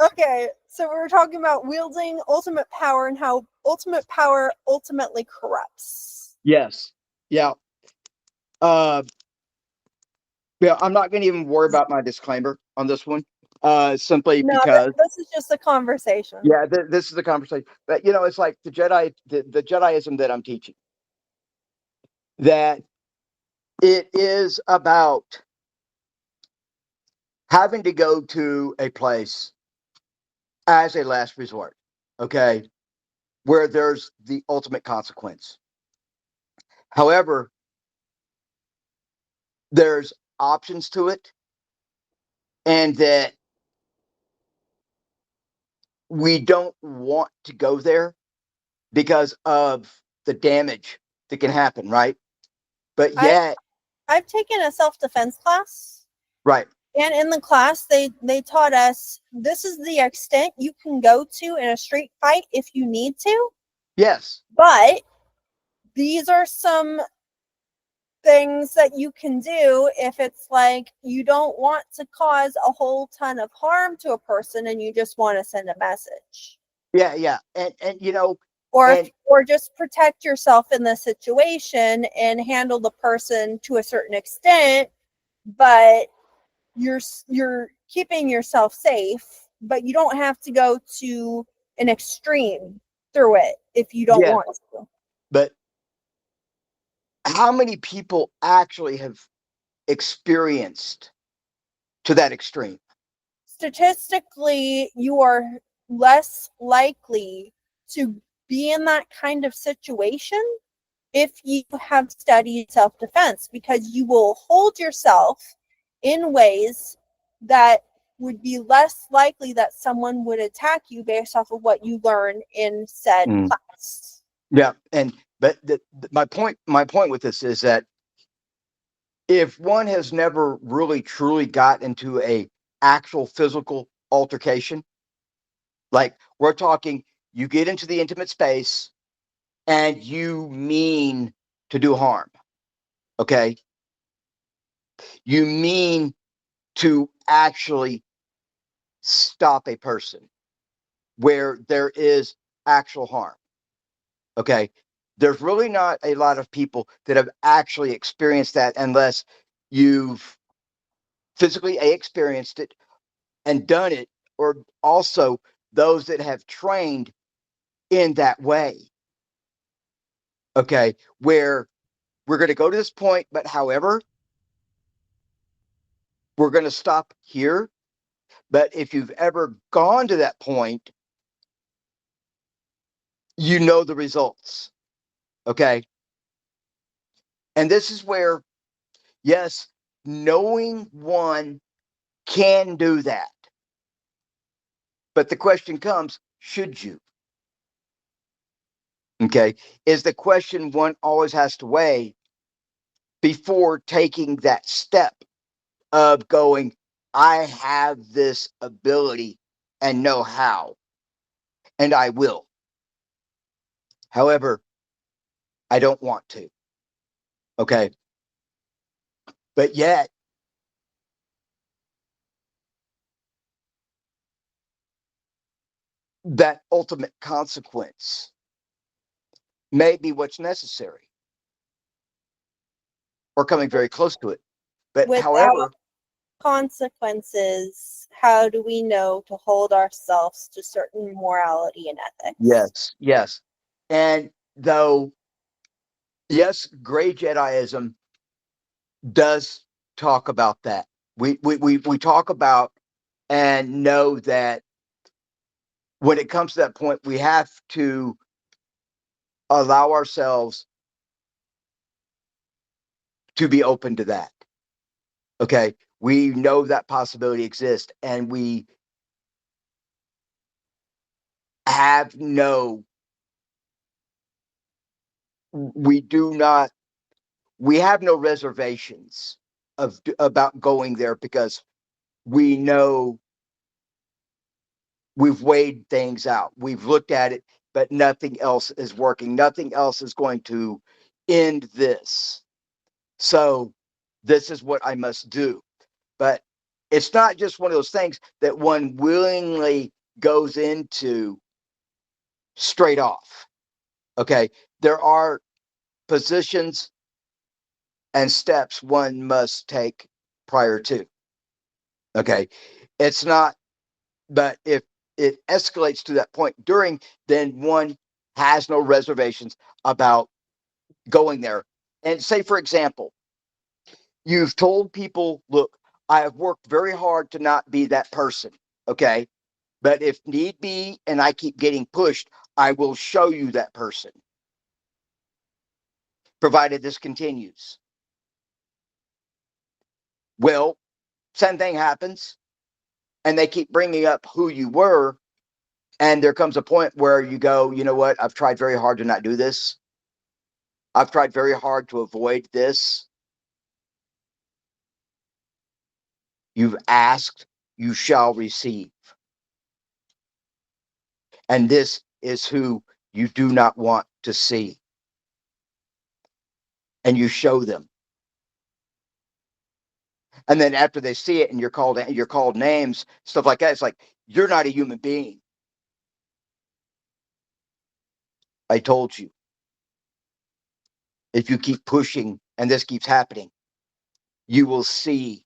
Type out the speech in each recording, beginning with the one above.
Okay, so we were talking about wielding ultimate power and how ultimate power ultimately corrupts. Yes. Yeah. Uh, yeah. I'm not going to even worry about my disclaimer on this one. Simply No, because, this is just a conversation. yeah, this is the conversation. But it's like the Jediism that I'm teaching. That it is about having to go to a place as a last resort. Okay, where there's the ultimate consequence. However, there's options to it, and that we don't want to go there because of the damage that can happen, right? But I yet, I've taken a self-defense class, right? and in the class they taught us this is the extent you can go to in a street fight if you need to, Yes, but these are some things that you can do if it's like you don't want to cause a whole ton of harm to a person and you just want to send a message, yeah, yeah, and or and or just protect yourself in the situation and handle the person to a certain extent, but you're keeping yourself safe, but you don't have to go to an extreme through it if you don't yes, want to. but how many people actually have experienced to that extreme? Statistically, you are less likely to be in that kind of situation if you have studied self defense, because you will hold yourself in ways that would be less likely that someone would attack you based off of what you learn in said Mm. class. Yeah, and but my point with this is that if one has never really truly got into a actual physical altercation, like we're talking, you get into the intimate space and you mean to do harm. Okay, you mean to actually stop a person where there is actual harm. Okay, there's really not a lot of people that have actually experienced that unless you've physically experienced it and done it, or also those that have trained in that way. Okay, where we're going to go to this point, but however, we're going to stop here. But if you've ever gone to that point, you know the results. Okay, and this is where, yes, knowing one can do that. But the question comes, should you? Okay, is the question one always has to weigh before taking that step of going, I have this ability and know how, and I will. However, I don't want to. Okay. But yet, that ultimate consequence may be what's necessary or coming very close to it. But Without however, consequences, how do we know to hold ourselves to certain morality and ethics? yes, yes. And though, yes, gray Jediism does talk about that. We talk about and know that when it comes to that point, we have to allow ourselves to be open to that. Okay. We know that possibility exists, and have no, we do not, we have no reservations of about going there because we know we've weighed things out. We've looked at it, but nothing else is working. Nothing else is going to end this. So this is what I must do. But It's not just one of those things that one willingly goes into straight off. Okay. There are positions and steps one must take prior to. Okay. It's not, but if it escalates to that point during, then one has no reservations about going there. And say, for example, you've told people, look, I have worked very hard to not be that person. Okay. But if need be, and I keep getting pushed, I will show you that person, provided this continues. Well, same thing happens, and they keep bringing up who you were. And there comes a point where you go, you know what? I've tried very hard to not do this. I've tried very hard to avoid this. You've asked, you shall receive. And this is who you do not want to see. And you show them. And then after they see it and you're called names, stuff like that, it's like, you're not a human being. I told you. If you keep pushing and this keeps happening, you will see.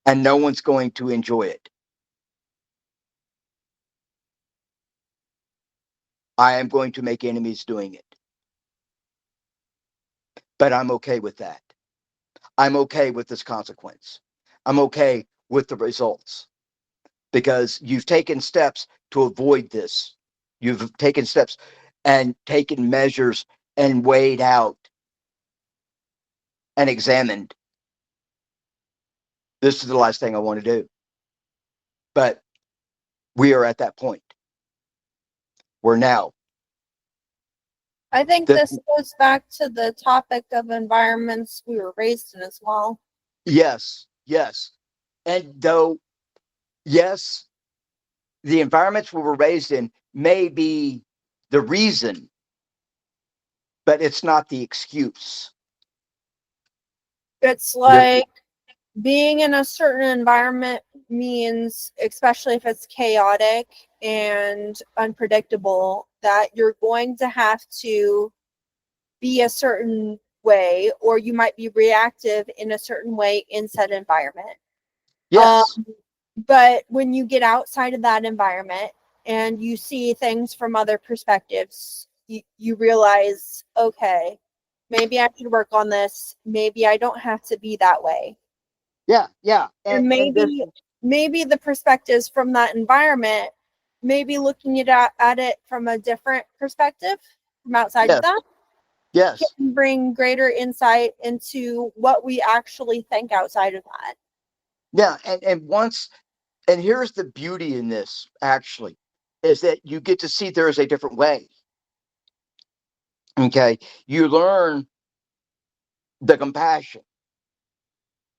And no one's going to enjoy it. I am going to make enemies doing it. But I'm okay with that. I'm okay with this consequence. I'm okay with the results. Because you've taken steps to avoid this. You've taken steps and taken measures and weighed out and examined. This is the last thing I want to do. But we are at that point. We're now. I think this goes back to the topic of environments we were raised in as well. Yes, yes. And though, yes, the environments we were raised in may be the reason, but it's not the excuse. It's like being in a certain environment means, especially if it's chaotic and unpredictable, that you're going to have to be a certain way, or you might be reactive in a certain way in said environment. Yes. But when you get outside of that environment and you see things from other perspectives, you realize, okay, maybe I should work on this. Maybe I don't have to be that way. Yeah, yeah. And maybe the perspectives from that environment, maybe looking at it from a different perspective from outside of that, yes, can bring greater insight into what we actually think outside of that. yeah. And here's the beauty in this, actually, is that you get to see there is a different way. Okay. You learn the compassion.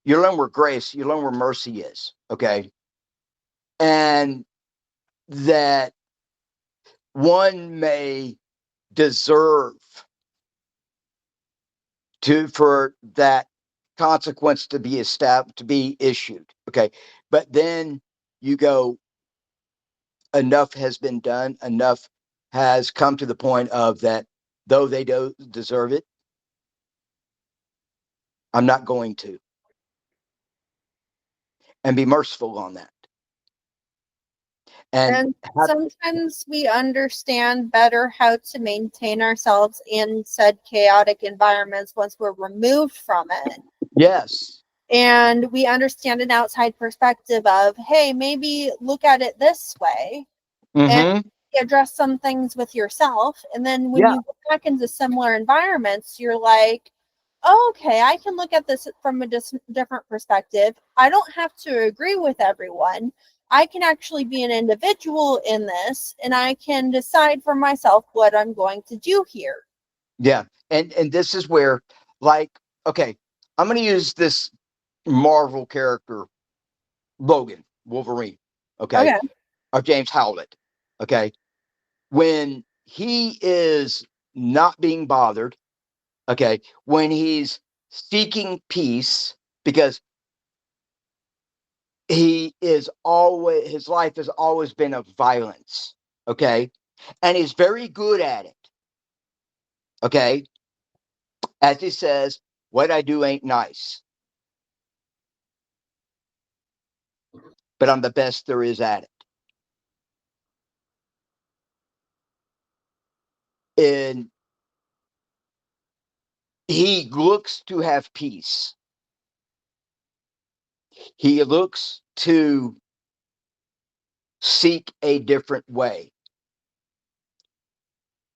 You learn where grace, you learn where mercy is. Okay. And that one may deserve for that consequence to be established, to be issued. Okay. But then you go, enough has been done, enough has come to the point of that, though they don't deserve it, I'm not going to. And be merciful on that. And sometimes we understand better how to maintain ourselves in said chaotic environments once we're removed from it. Yes. And we understand an outside perspective of, hey, maybe look at it this way. And address some things with yourself. And then when you go back into similar environments, you're like, oh, okay, I can look at this from a different perspective. I don't have to agree with everyone. I can actually be an individual in this, and I can decide for myself what I'm going to do here. Yeah. And this is where, like, okay, I'm going to use this Marvel character, Logan, Wolverine, okay, of James Howlett, okay. When he is not being bothered, okay, when he's seeking peace because his life has always been of violence. Okay. And he's very good at it. Okay. As he says, what I do ain't nice, but I'm the best there is at it. And he looks to have peace. He looks to seek a different way.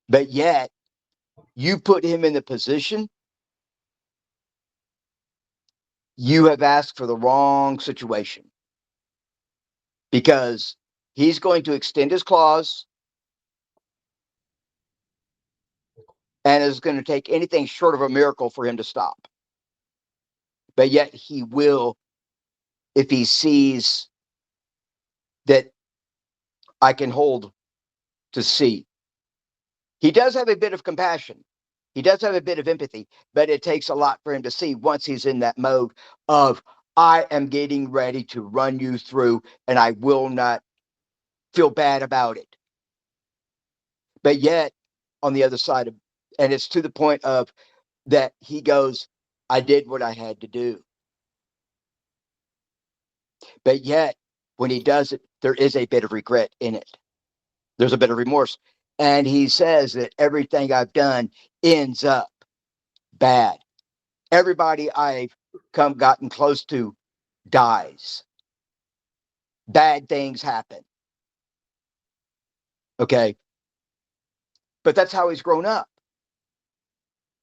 But yet, you put him in the position, you have asked for the wrong situation because he's going to extend his claws and is going to take anything short of a miracle for him to stop. But yet, he will if he sees that I can hold to see. He does have a bit of compassion. He does have a bit of empathy, but it takes a lot for him to see once he's in that mode of, I am getting ready to run you through and I will not feel bad about it. But yet, on the other side of, and it's to the point of that he goes, I did what I had to do. But yet, when he does it, there is a bit of regret in it. There's a bit of remorse. And he says that everything I've done ends up bad. Everybody I've gotten close to dies. Bad things happen. Okay. But that's how he's grown up.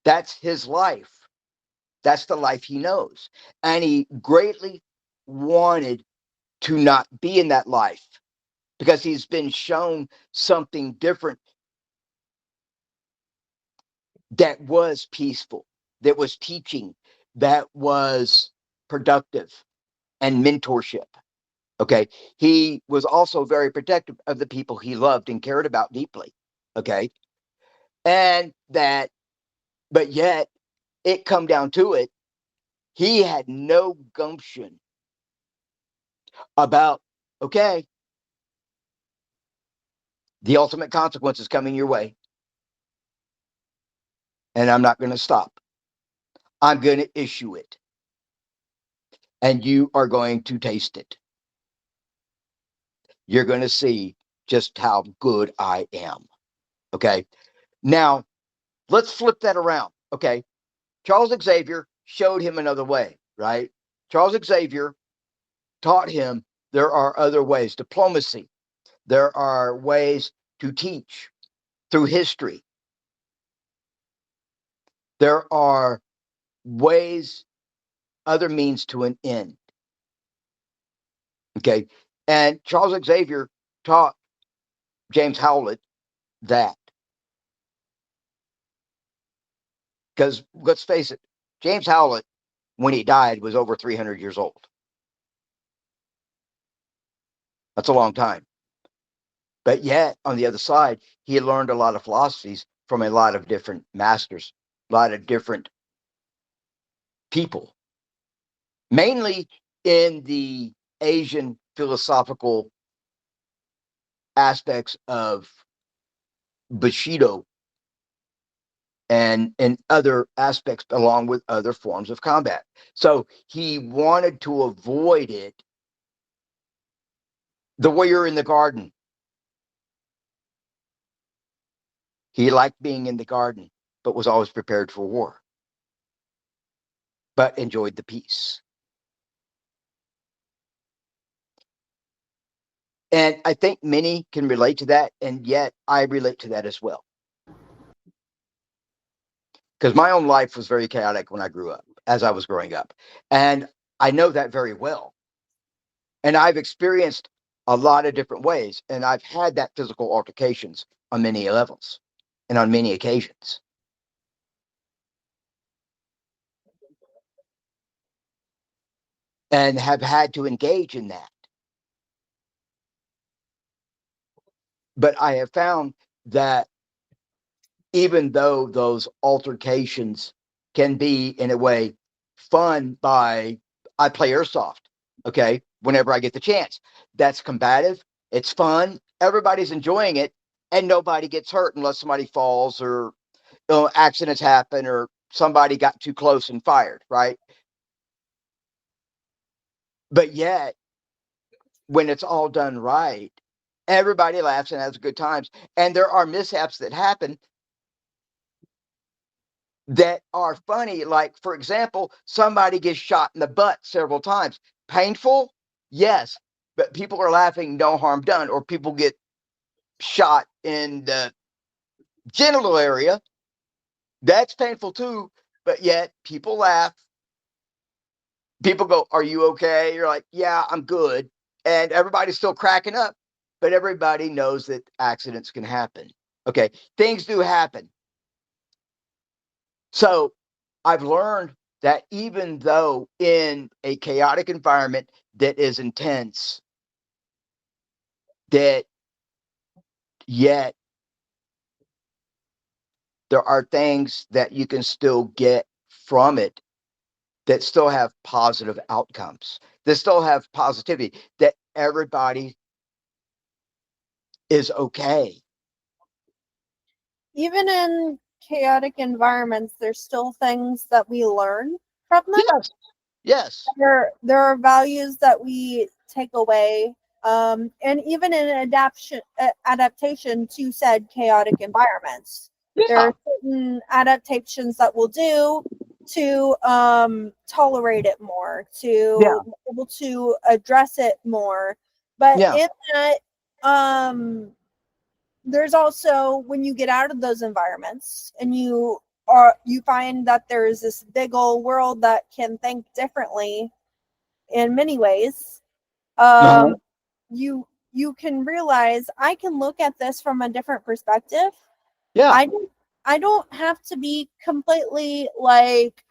That's his life. That's the life he knows. And he greatly wanted to not be in that life because he's been shown something different that was peaceful, that was teaching, that was productive and mentorship. Okay. He was also very protective of the people he loved and cared about deeply. Okay. And that, but yet it come down to it, he had no gumption about, okay, the ultimate consequence is coming your way. And I'm not going to stop. I'm going to issue it. And you are going to taste it. You're going to see just how good I am. Okay. Now, let's flip that around. Okay. Charles Xavier showed him another way, right? Charles Xavier taught him there are other ways. Diplomacy. There are ways to teach through history. There are ways, other means to an end. Okay. And Charles Xavier taught James Howlett that. Because let's face it, James Howlett, when he died, was over 300 years old. That's a long time. But yet, on the other side, he learned a lot of philosophies from a lot of different masters, a lot of different people, mainly in the Asian philosophical aspects of Bushido and other aspects along with other forms of combat. So he wanted to avoid it. The warrior in the garden. He liked being in the garden, but was always prepared for war, but enjoyed the peace. And I think many can relate to that. And yet I relate to that as well. Because my own life was very chaotic when I grew up, as I was growing up. And I know that very well. And I've experienced a lot of different ways. And I've had that physical altercations on many levels and on many occasions. And have had to engage in that. But I have found that even though those altercations can be, in a way, fun by I play airsoft, okay, whenever I get the chance. That's combative. It's fun. Everybody's enjoying it, and nobody gets hurt unless somebody falls or accidents happen or somebody got too close and fired, right? But yet, when it's all done right, everybody laughs and has good times. And there are mishaps that happen that are funny. Like, for example, somebody gets shot in the butt several times. Painful? Yes. But people are laughing, no harm done. Or people get shot in the genital area. That's painful too. But yet people laugh. People go, "Are you okay?" You're like, "Yeah, I'm good." And everybody's still cracking up. But everybody knows that accidents can happen. Okay. Things do happen. So I've learned that even though in a chaotic environment that is intense, that yet there are things that you can still get from it that still have positive outcomes, that still have positivity, that everybody is okay. Even in chaotic environments, there's still things that we learn from them. Yes, yes. There are values that we take away, and even in adaptation to said chaotic environments, there Yeah, are certain adaptations that we'll do to tolerate it more, yeah, to be able to address it more. But yeah, in that, there's also when you get out of those environments and you find that there's this big old world that can think differently in many ways. uh-huh. You can realize I can look at this from a different perspective. Yeah, I don't have to be completely like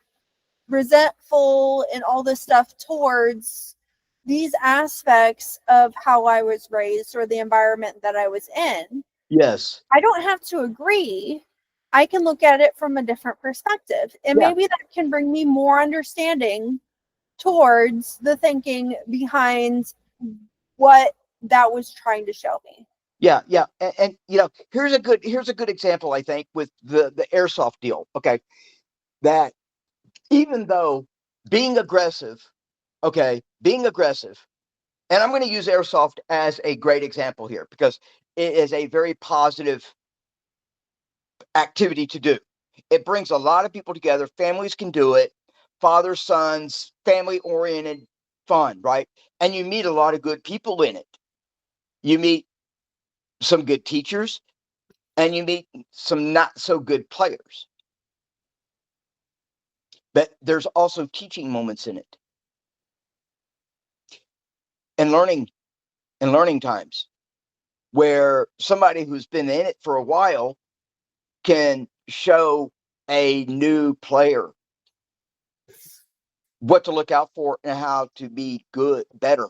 resentful and all this stuff towards these aspects of how I was raised or the environment that I was in. yes, I don't have to agree. I can look at it from a different perspective. And yeah, maybe that can bring me more understanding towards the thinking behind what that was trying to show me. yeah, yeah. And here's a good example, I think, with the airsoft deal. Okay, that even though being aggressive, okay, being aggressive, and I'm going to use airsoft as a great example here because it is a very positive activity to do. It brings a lot of people together. Families can do it. Fathers, sons, family oriented fun, right? And you meet a lot of good people in it. You meet some good teachers and you meet some not so good players. But there's also teaching moments in it and learning times where somebody who's been in it for a while can show a new player what to look out for and how to be good, better,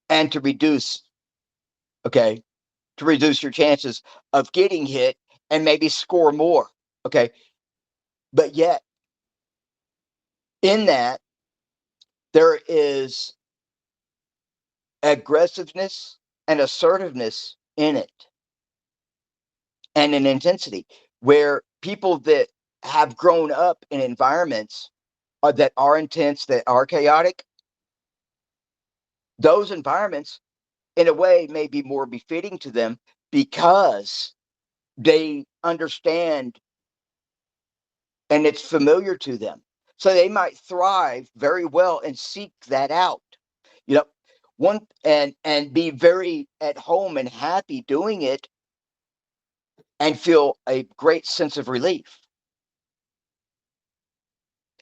and okay, to reduce your chances of getting hit and maybe score more. Okay. But yet, in that, there is aggressiveness and assertiveness in it and an intensity where people that have grown up in environments that are intense, that are chaotic, those environments, in a way, may be more befitting to them because they understand and it's familiar to them. So they might thrive very well and seek that out. You know, one and be very at home and happy doing it and feel a great sense of relief.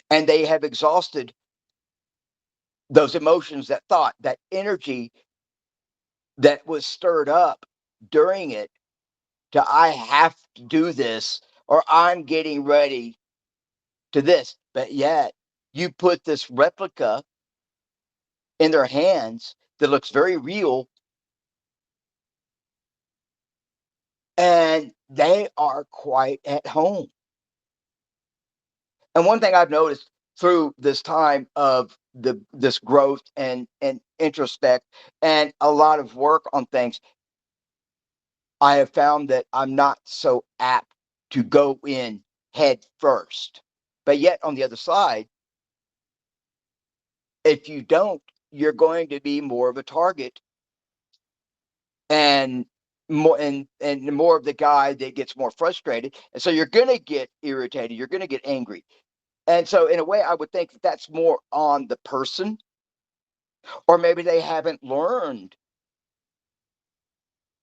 And they have exhausted those emotions, that thought, that energy that was stirred up during it to I have to do this or I'm getting ready to this. But yet you put this replica in their hands that looks very real and they are quite at home. And one thing I've noticed through this time of this growth and introspect and a lot of work on things, I have found that I'm not so apt to go in head first. But yet on the other side, if you don't, you're going to be more of a target and more of the guy that gets more frustrated. And so you're going to get irritated. You're going to get angry. And so in a way, I would think that's more on the person, or maybe they haven't learned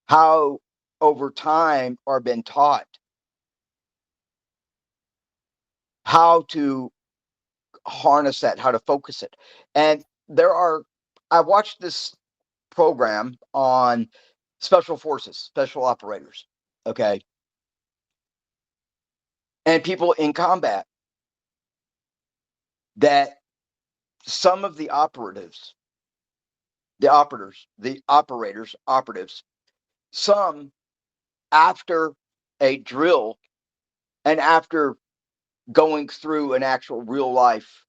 how over time or been taught how to harness that, how to focus it. And I watched this program on special forces, special operators, okay, and people in combat, that some of the operatives, operatives, some after a drill and after going through an actual real life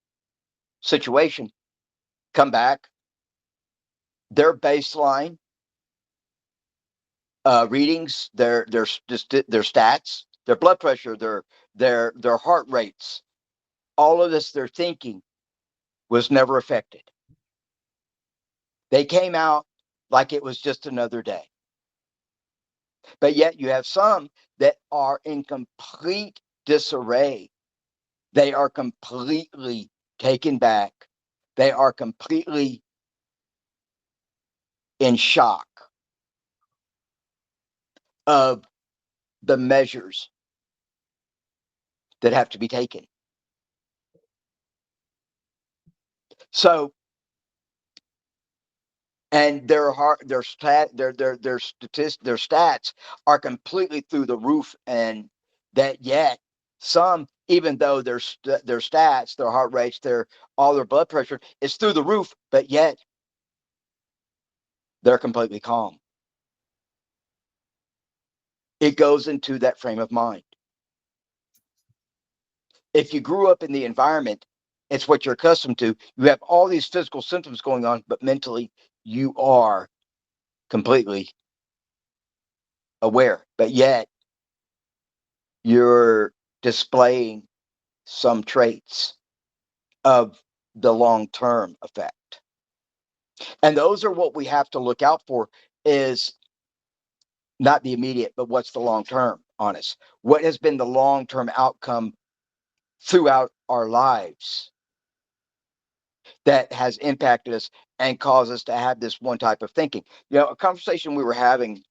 situation, come back, their baseline readings, their stats, their blood pressure, their heart rates, all of this, their thinking was never affected. They came out like it was just another day. But yet you have some that are in complete disarray. They are completely taken back. They are completely in shock of the measures that have to be taken. So, and their stats are completely through the roof, and that yet some, even though their stats, their heart rates, all their blood pressure is through the roof, but yet they're completely calm. It goes into that frame of mind. If you grew up in the environment, it's what you're accustomed to. You have all these physical symptoms going on, but mentally you are completely aware, but yet you're displaying some traits of the long-term effect. And those are what we have to look out for, is not the immediate, but what's the long-term on us? What has been the long-term outcome throughout our lives that has impacted us and caused us to have this one type of thinking? You know, a conversation we were having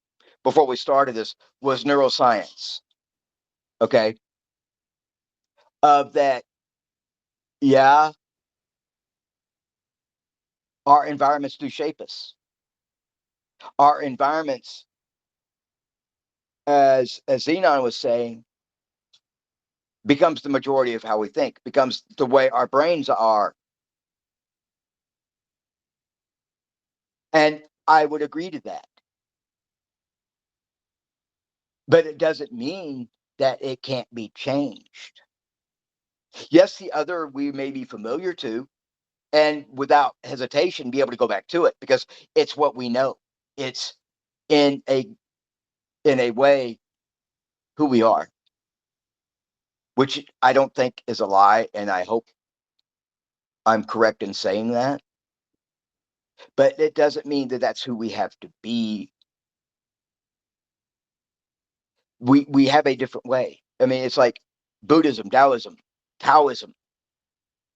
before we started this was neuroscience. Okay. Of that, yeah, our environments do shape us. Our environments, as Zenon was saying, becomes the majority of how we think, becomes the way our brains are. And I would agree to that. But it doesn't mean that it can't be changed. Yes, the other we may be familiar to, and without hesitation be able to go back to it, because it's what we know. It's in a way who we are, which I don't think is a lie, and I hope I'm correct in saying that. But it doesn't mean that that's who we have to be. We have a different way. I mean, it's like Buddhism, Taoism,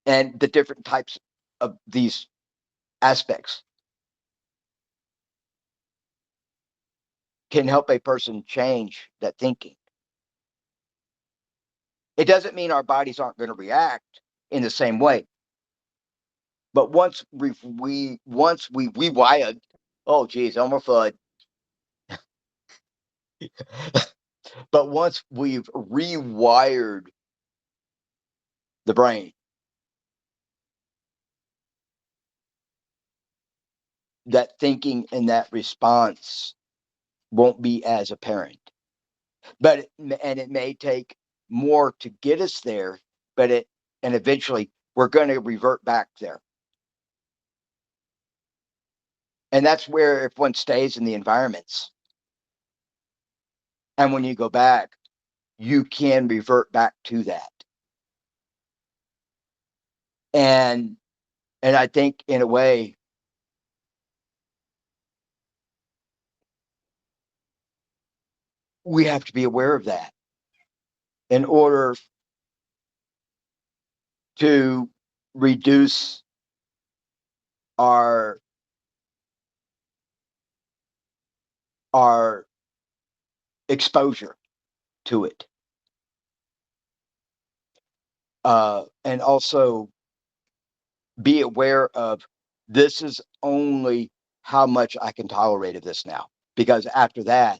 and the different types of these aspects can help a person change that thinking. It doesn't mean our bodies aren't going to react in the same way. But once we rewired, oh geez, I'm a FUD. But once we've rewired the brain, that thinking and that response won't be as apparent. But it may take more to get us there, and eventually we're going to revert back there. And that's where, if one stays in the environments, and when you go back, you can revert back to that. And I think in a way, we have to be aware of that in order to reduce our exposure to it. And also be aware of, this is only how much I can tolerate of this now, because after that,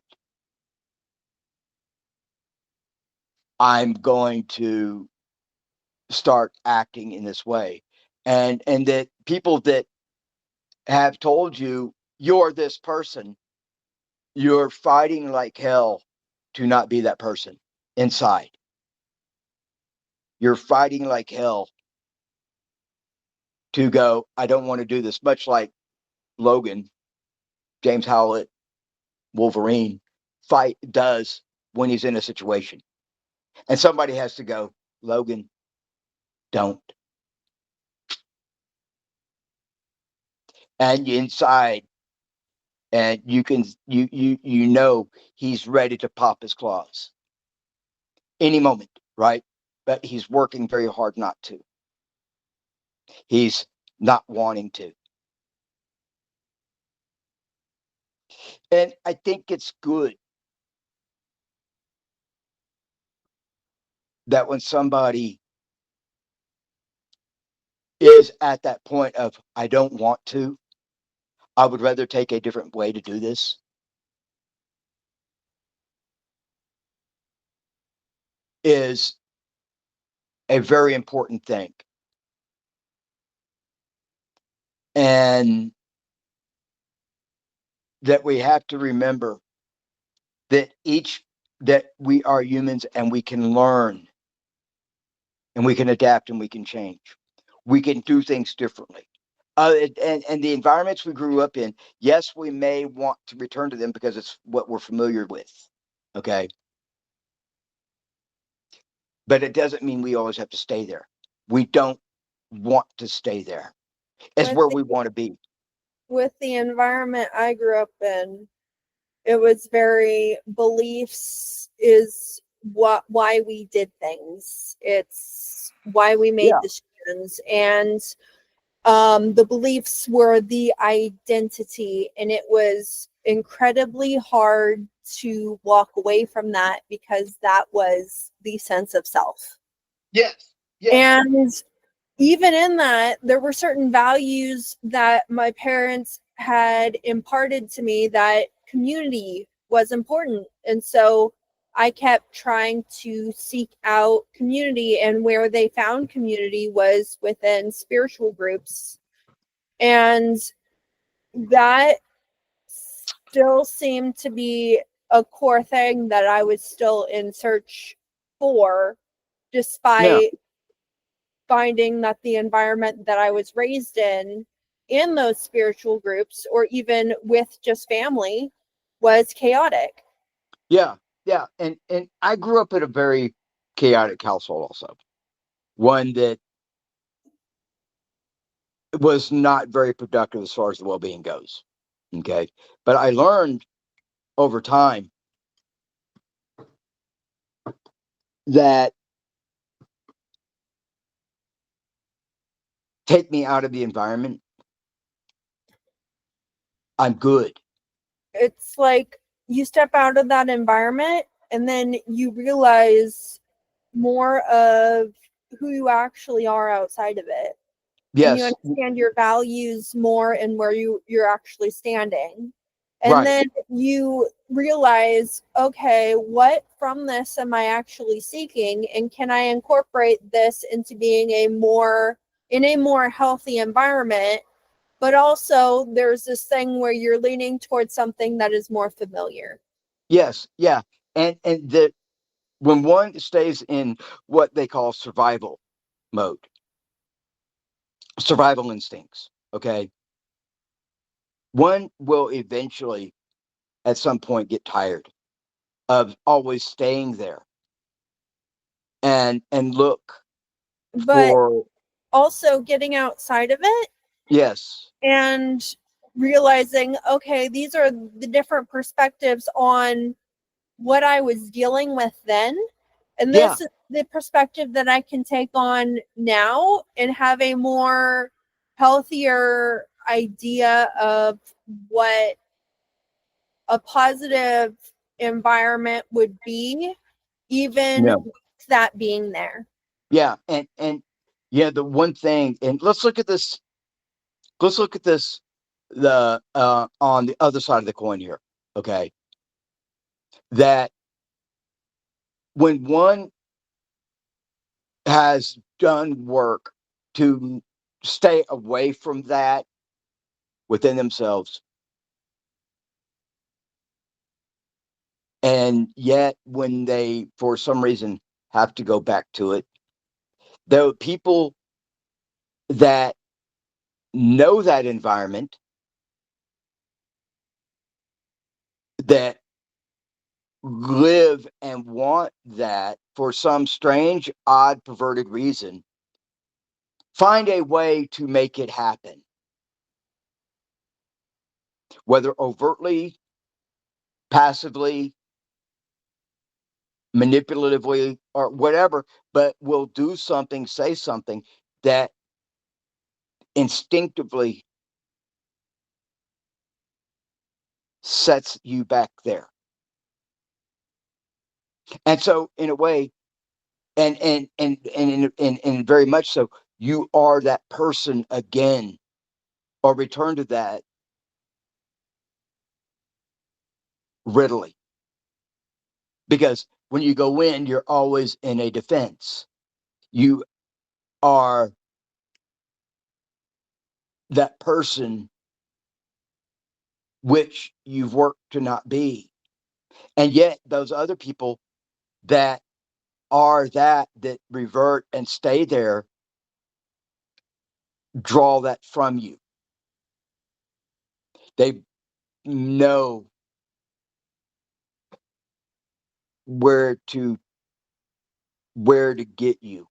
I'm going to start acting in this way. And that people that have told you you're this person, you're fighting like hell to not be that person inside. You're fighting like hell to go, I don't want to do this. Much like Logan, James Howlett, Wolverine does when he's in a situation. And somebody has to go, Logan, don't. And inside, and you know he's ready to pop his claws any moment, right? But he's working very hard not to. He's not wanting to. And I think it's good that when somebody is at that point of, I don't want to, I would rather take a different way to do this, is a very important thing. And that we have to remember that we are humans, and we can learn, and we can adapt, and we can change. We can do things differently. And the environments we grew up in, yes, we may want to return to them because it's what we're familiar with. Okay. But it doesn't mean we always have to stay there. We don't want to stay there. It's where we want to be. With the environment I grew up in, it was very, beliefs is why we did things. It's why we made decisions. And the beliefs were the identity, and it was incredibly hard to walk away from that, because that was the sense of self. Yes. And even in that, there were certain values that my parents had imparted to me, that community was important. And so I kept trying to seek out community, and where they found community was within spiritual groups. And that still seemed to be a core thing that I was still in search for, despite finding that the environment that I was raised in those spiritual groups, or even with just family, was chaotic. Yeah. And I grew up in a very chaotic household also. One that was not very productive as far as the well-being goes. Okay. But I learned over time that take me out of the environment, I'm good. It's like you step out of that environment, and then you realize more of who you actually are outside of it. And you Yes. understand your values more, and where you're actually standing. And Right. then you realize, okay, what from this am I actually seeking? And can I incorporate this into being in a more healthy environment? But also there's this thing where you're leaning towards something that is more familiar. Yes. Yeah. And that when one stays in what they call survival mode, survival instincts. Okay. One will eventually, at some point, get tired of always staying there and look But for, also getting outside of it yes, and realizing, okay, these are the different perspectives on what I was dealing with then. And yeah, this is the perspective that I can take on now and have a more healthier idea of what a positive environment would be, even yeah, with that being there. yeah, and yeah, the one thing, and let's look at this. Let's look at this the on the other side of the coin here. Okay, that when one has done work to stay away from that within themselves, and yet when they, for some reason, have to go back to it, the people that know that environment, that live and want that for some strange, odd, perverted reason, find a way to make it happen, whether overtly, passively, manipulatively, or whatever, but will do something, say something that instinctively sets you back there. And so, in a way, and very much so, you are that person again, or return to that readily. Because when you go in, you're always in a defense. You are that person which you've worked to not be. And yet, those other people that are that revert and stay there draw that from you. They know where to get you.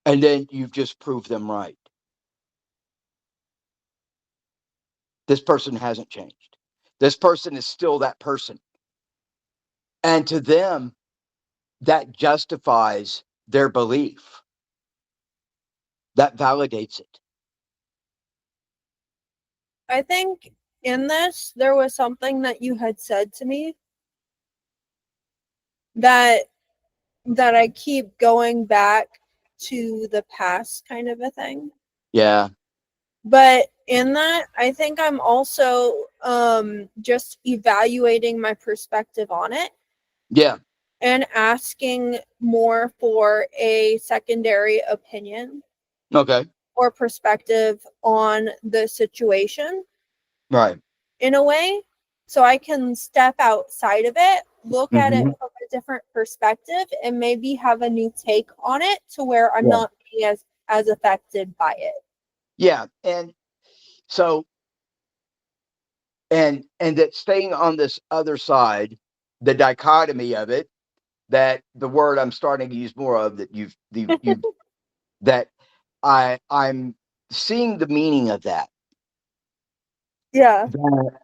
And then you've just proved them right. This person hasn't changed. This person is still that person. And to them, that justifies their belief. That validates it. I think in this, there was something that you had said to me that I keep going back to the past kind of a thing. Yeah. But in that, I think I'm also just evaluating my perspective on it Yeah. and asking more for a secondary opinion Okay. or perspective on the situation Right. in a way, so I can step outside of it, look at it Mm-hmm. from a different perspective, and maybe have a new take on it to where I'm Yeah. not being as affected by it. Yeah. And so, and that staying on this other side, the dichotomy of it, that the word I'm starting to use more of, that you that I'm seeing the meaning of that. Yeah. That,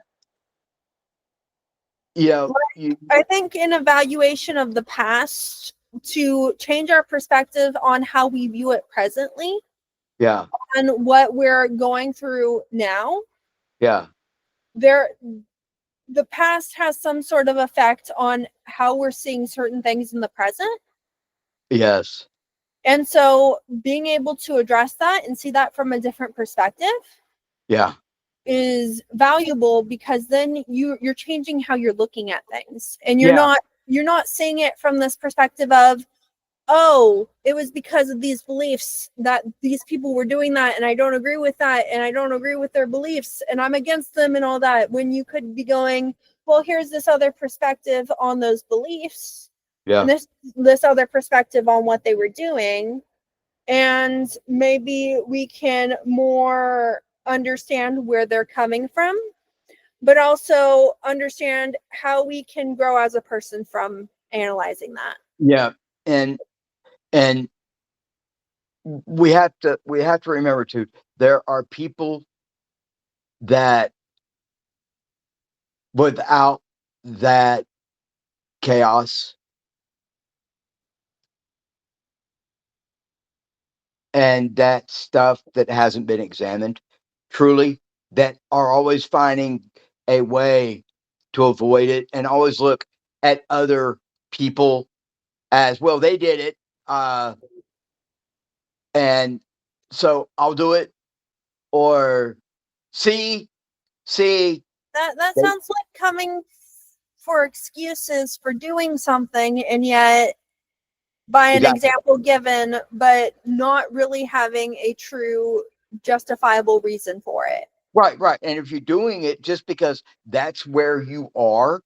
you know, you, I think an evaluation of the past to change our perspective on how we view it presently yeah, and what we're going through now. yeah, There, the past has some sort of effect on how we're seeing certain things in the present. yes, And so being able to address that and see that from a different perspective yeah, is valuable, because then you're changing how you're looking at things, and yeah, you're not seeing it from this perspective of, oh, it was because of these beliefs that these people were doing that, and I don't agree with that, and I don't agree with their beliefs, and I'm against them and all that, when you could be going, well, here's this other perspective on those beliefs, Yeah. and this other perspective on what they were doing, and maybe we can more understand where they're coming from, but also understand how we can grow as a person from analyzing that. Yeah. And we have to remember too, there are people that without that chaos and that stuff that hasn't been examined truly, that are always finding a way to avoid it and always look at other people as, well, they did it, and so I'll do it, or see see That they, sounds like coming for excuses for doing something, and yet by an exactly. example given, but not really having a true justifiable reason for it. Right. And if you're doing it just because that's where you are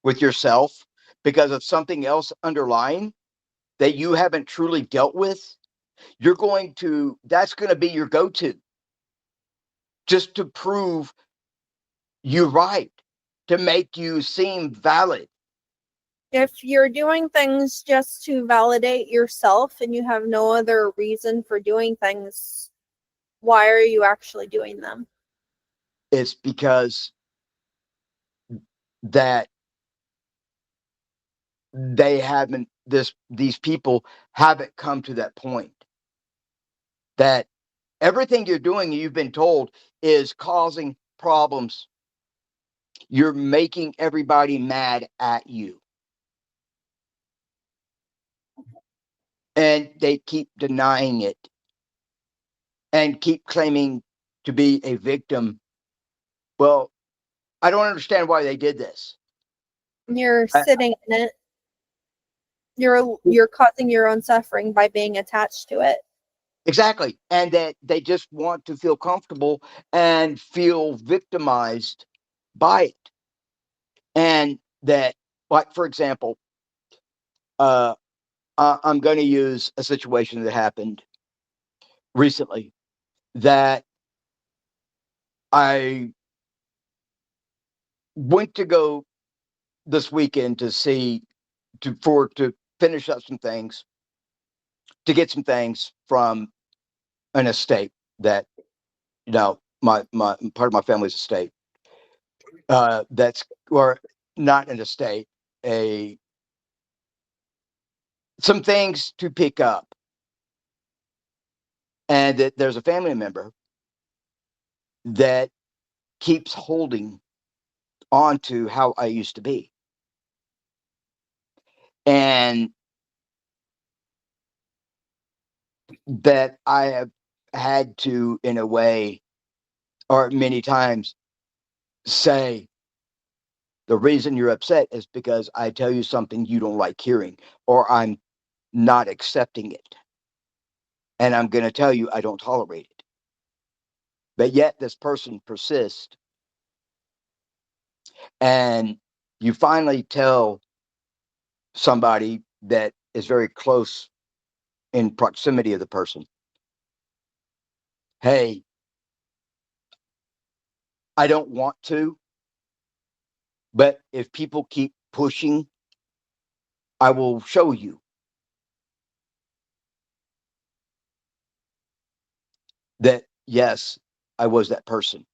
with yourself, because of something else underlying that you haven't truly dealt with, that's going to be your go-to, just to prove you right, to make you seem valid. If you're doing things just to validate yourself and you have no other reason for doing things, why are you actually doing them? It's because that these people haven't come to that point, that everything you're doing, you've been told, is causing problems. You're making everybody mad at you. And they keep denying it and keep claiming to be a victim. Well, I don't understand why they did this. You're I, sitting in it. You're causing your own suffering by being attached to it. exactly. And that they just want to feel comfortable and feel victimized by it. And that, like, for example, uh, I'm going to use a situation that happened recently, that I went to go this weekend to finish up some things, to get some things from an estate that, my part of my family's estate, that's, or not an estate, a some things to pick up, and that there's a family member that keeps holding on to how I used to be. And that I have had to, in a way, or many times, say, the reason you're upset is because I tell you something you don't like hearing, or I'm not accepting it. And I'm going to tell you I don't tolerate it. But yet this person persists. And you finally tell somebody that is very close in proximity of the person, hey, I don't want to, but if people keep pushing, I will show you that, yes, I was that person.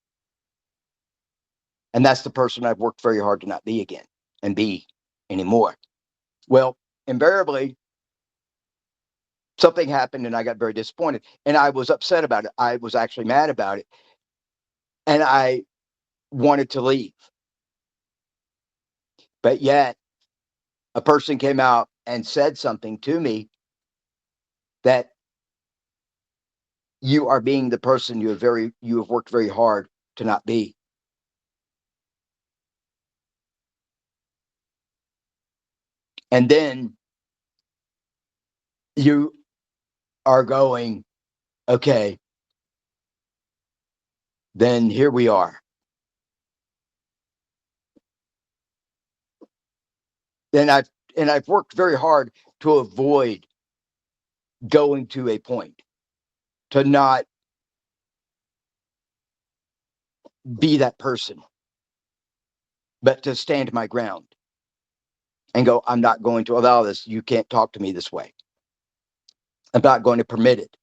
And that's the person I've worked very hard to not be again and be anymore. Well, invariably, something happened and I got very disappointed and I was upset about it. I was actually mad about it and I wanted to leave. But yet, a person came out and said something to me that, you are being the person you have worked very hard to not be. And then you are going, okay, then here we are. Then and I've worked very hard to avoid going to a point, to not be that person, but to stand my ground and go, I'm not going to allow this. You can't talk to me this way. I'm not going to permit it.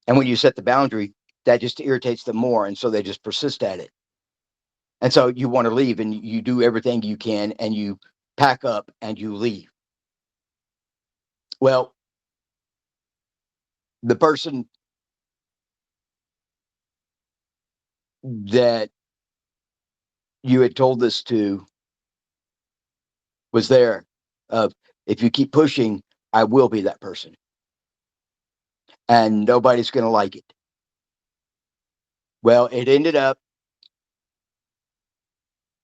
And when you set the boundary, that just irritates them more. And so they just persist at it. And so you want to leave, and you do everything you can, and you pack up and you leave. Well, the person that you had told this to was there of, if you keep pushing, I will be that person. And nobody's going to like it. Well, it ended up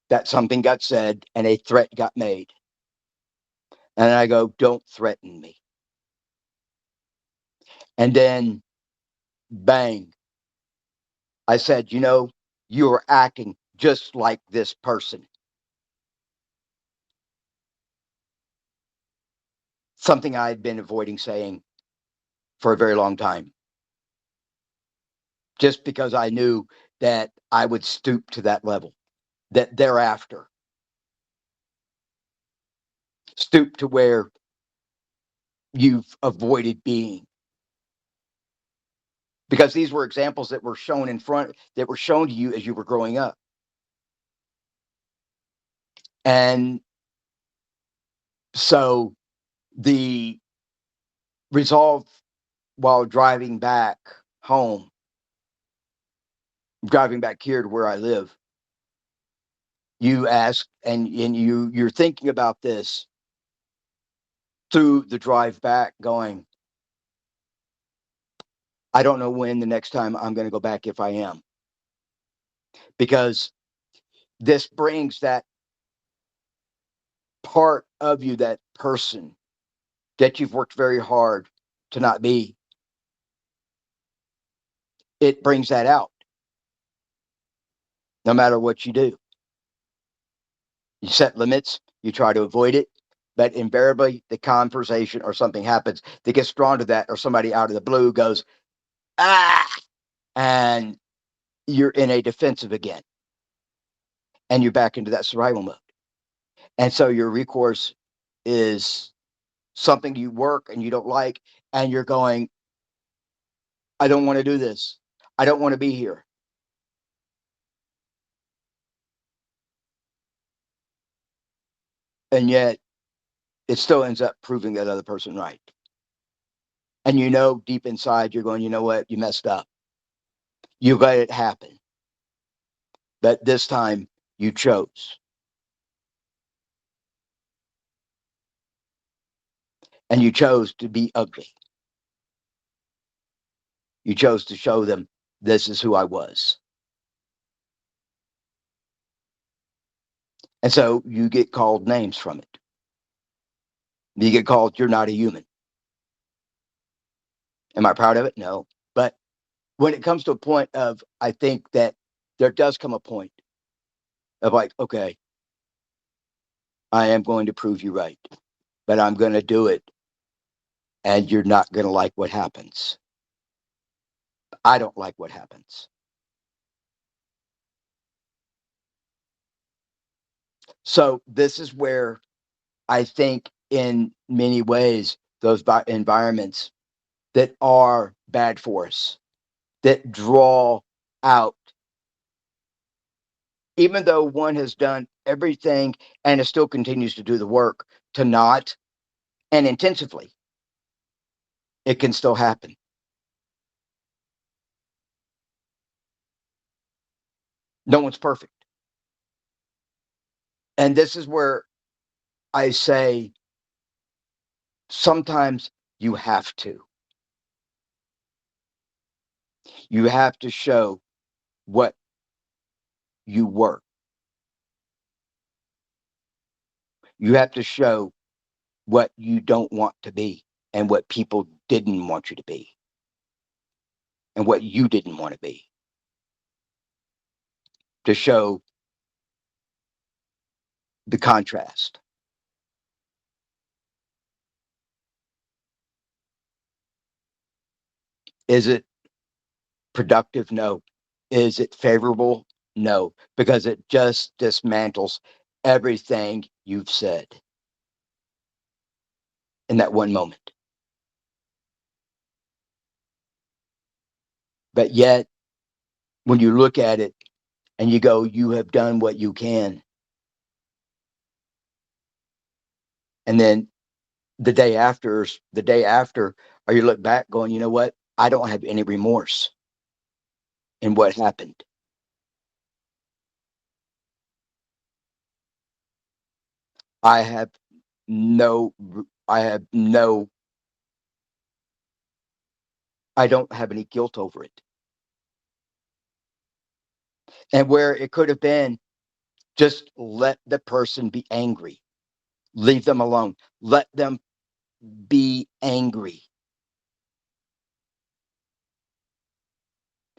that something got said and a threat got made. And I go, don't threaten me. And then, bang, I said, you are acting just like this person. Something I had been avoiding saying for a very long time. Just because I knew that I would stoop to that level, that thereafter, stoop to where you've avoided being. Because these were examples that were shown that were shown to you as you were growing up. And so the resolve while driving back home, driving back here to where I live, you ask, and you're thinking about this through the drive back, going, I don't know when the next time I'm going to go back, if I am. Because this brings that part of you, that person that you've worked very hard to not be. It brings that out, no matter what you do. You set limits, you try to avoid it, but invariably the conversation or something happens that gets drawn to that, or somebody out of the blue goes, ah, and you're in a defensive again. And you're back into that survival mode. And so your recourse is something you work and you don't like, and you're going, I don't want to do this. I don't want to be here. And yet it still ends up proving that other person right. And deep inside, you're going, you know what? You messed up. You let it happen. But this time you chose. And you chose to be ugly. You chose to show them, this is who I was. And so you get called names from it. You get called, you're not a human. Am I proud of it? No. But when it comes to a point of, I think that there does come a point of like, okay, I am going to prove you right, but I'm going to do it. And you're not going to like what happens. I don't like what happens. So this is where I think, in many ways, those environments that are bad for us, that draw out, even though one has done everything and it still continues to do the work to not, and intensively, it can still happen. No one's perfect. And this is where I say, sometimes you have to. You have to show what you were. You have to show what you don't want to be, and what people didn't want you to be, and what you didn't want to be. To show the contrast. Is it productive? No. Is it favorable? No, because it just dismantles everything you've said in that one moment. But yet, when you look at it and you go, you have done what you can. And then the day after, or you look back going, you know what? I don't have any remorse in what happened. I have no, I don't have any guilt over it. And where it could have been, just let the person be angry. Leave them alone. Let them be angry.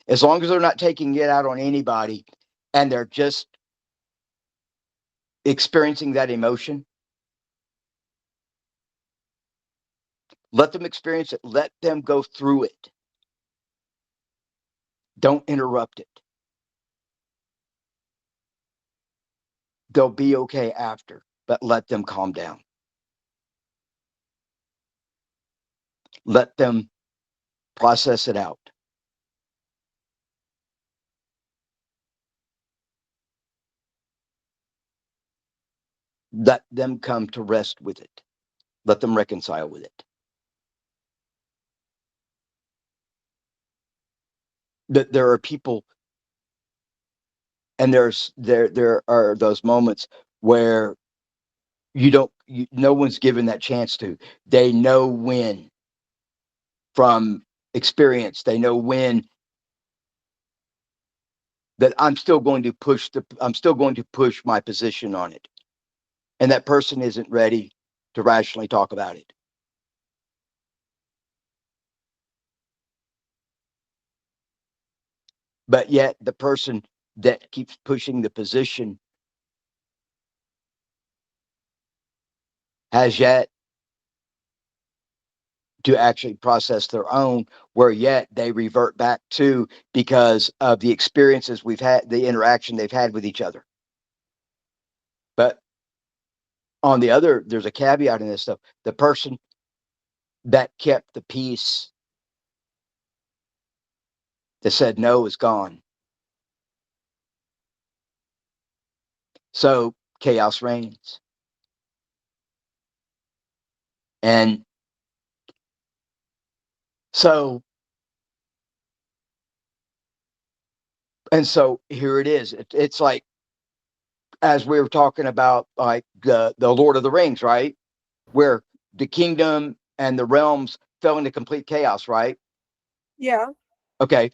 As long as they're not taking it out on anybody and they're just experiencing that emotion, let them experience it. Let them go through it. Don't interrupt it. They'll be okay after, but let them calm down. Let them process it out. Let them come to rest with it. Let them reconcile with it. That there are people, and there are those moments where no one's given that chance to. They know when, from experience, they know when that I'm still going to push my position on it. And that person isn't ready to rationally talk about it. But yet the person that keeps pushing the position has yet to actually process their own, where yet they revert back to, because of the experiences we've had, the interaction they've had with each other. But on the other, there's a caveat in this stuff. The person that kept the peace, that said no, is gone. So chaos reigns. And so here it is. It's like, as we were talking about, like the Lord of the Rings, right? Where the kingdom and the realms fell into complete chaos, right? Yeah. Okay.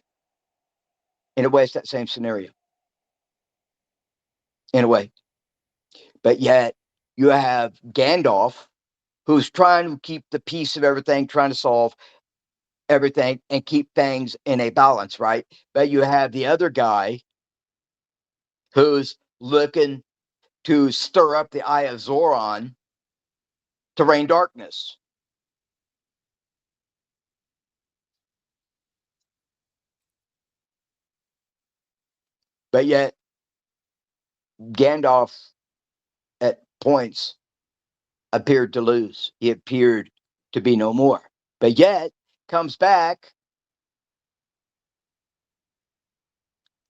In a way, it's that same scenario. In a way. But yet, you have Gandalf, who's trying to keep the peace of everything, trying to solve everything and keep things in a balance, right? But you have the other guy who's looking to stir up the Eye of Sauron to rain darkness. But yet, Gandalf at points appeared to lose. He appeared to be no more. But yet, comes back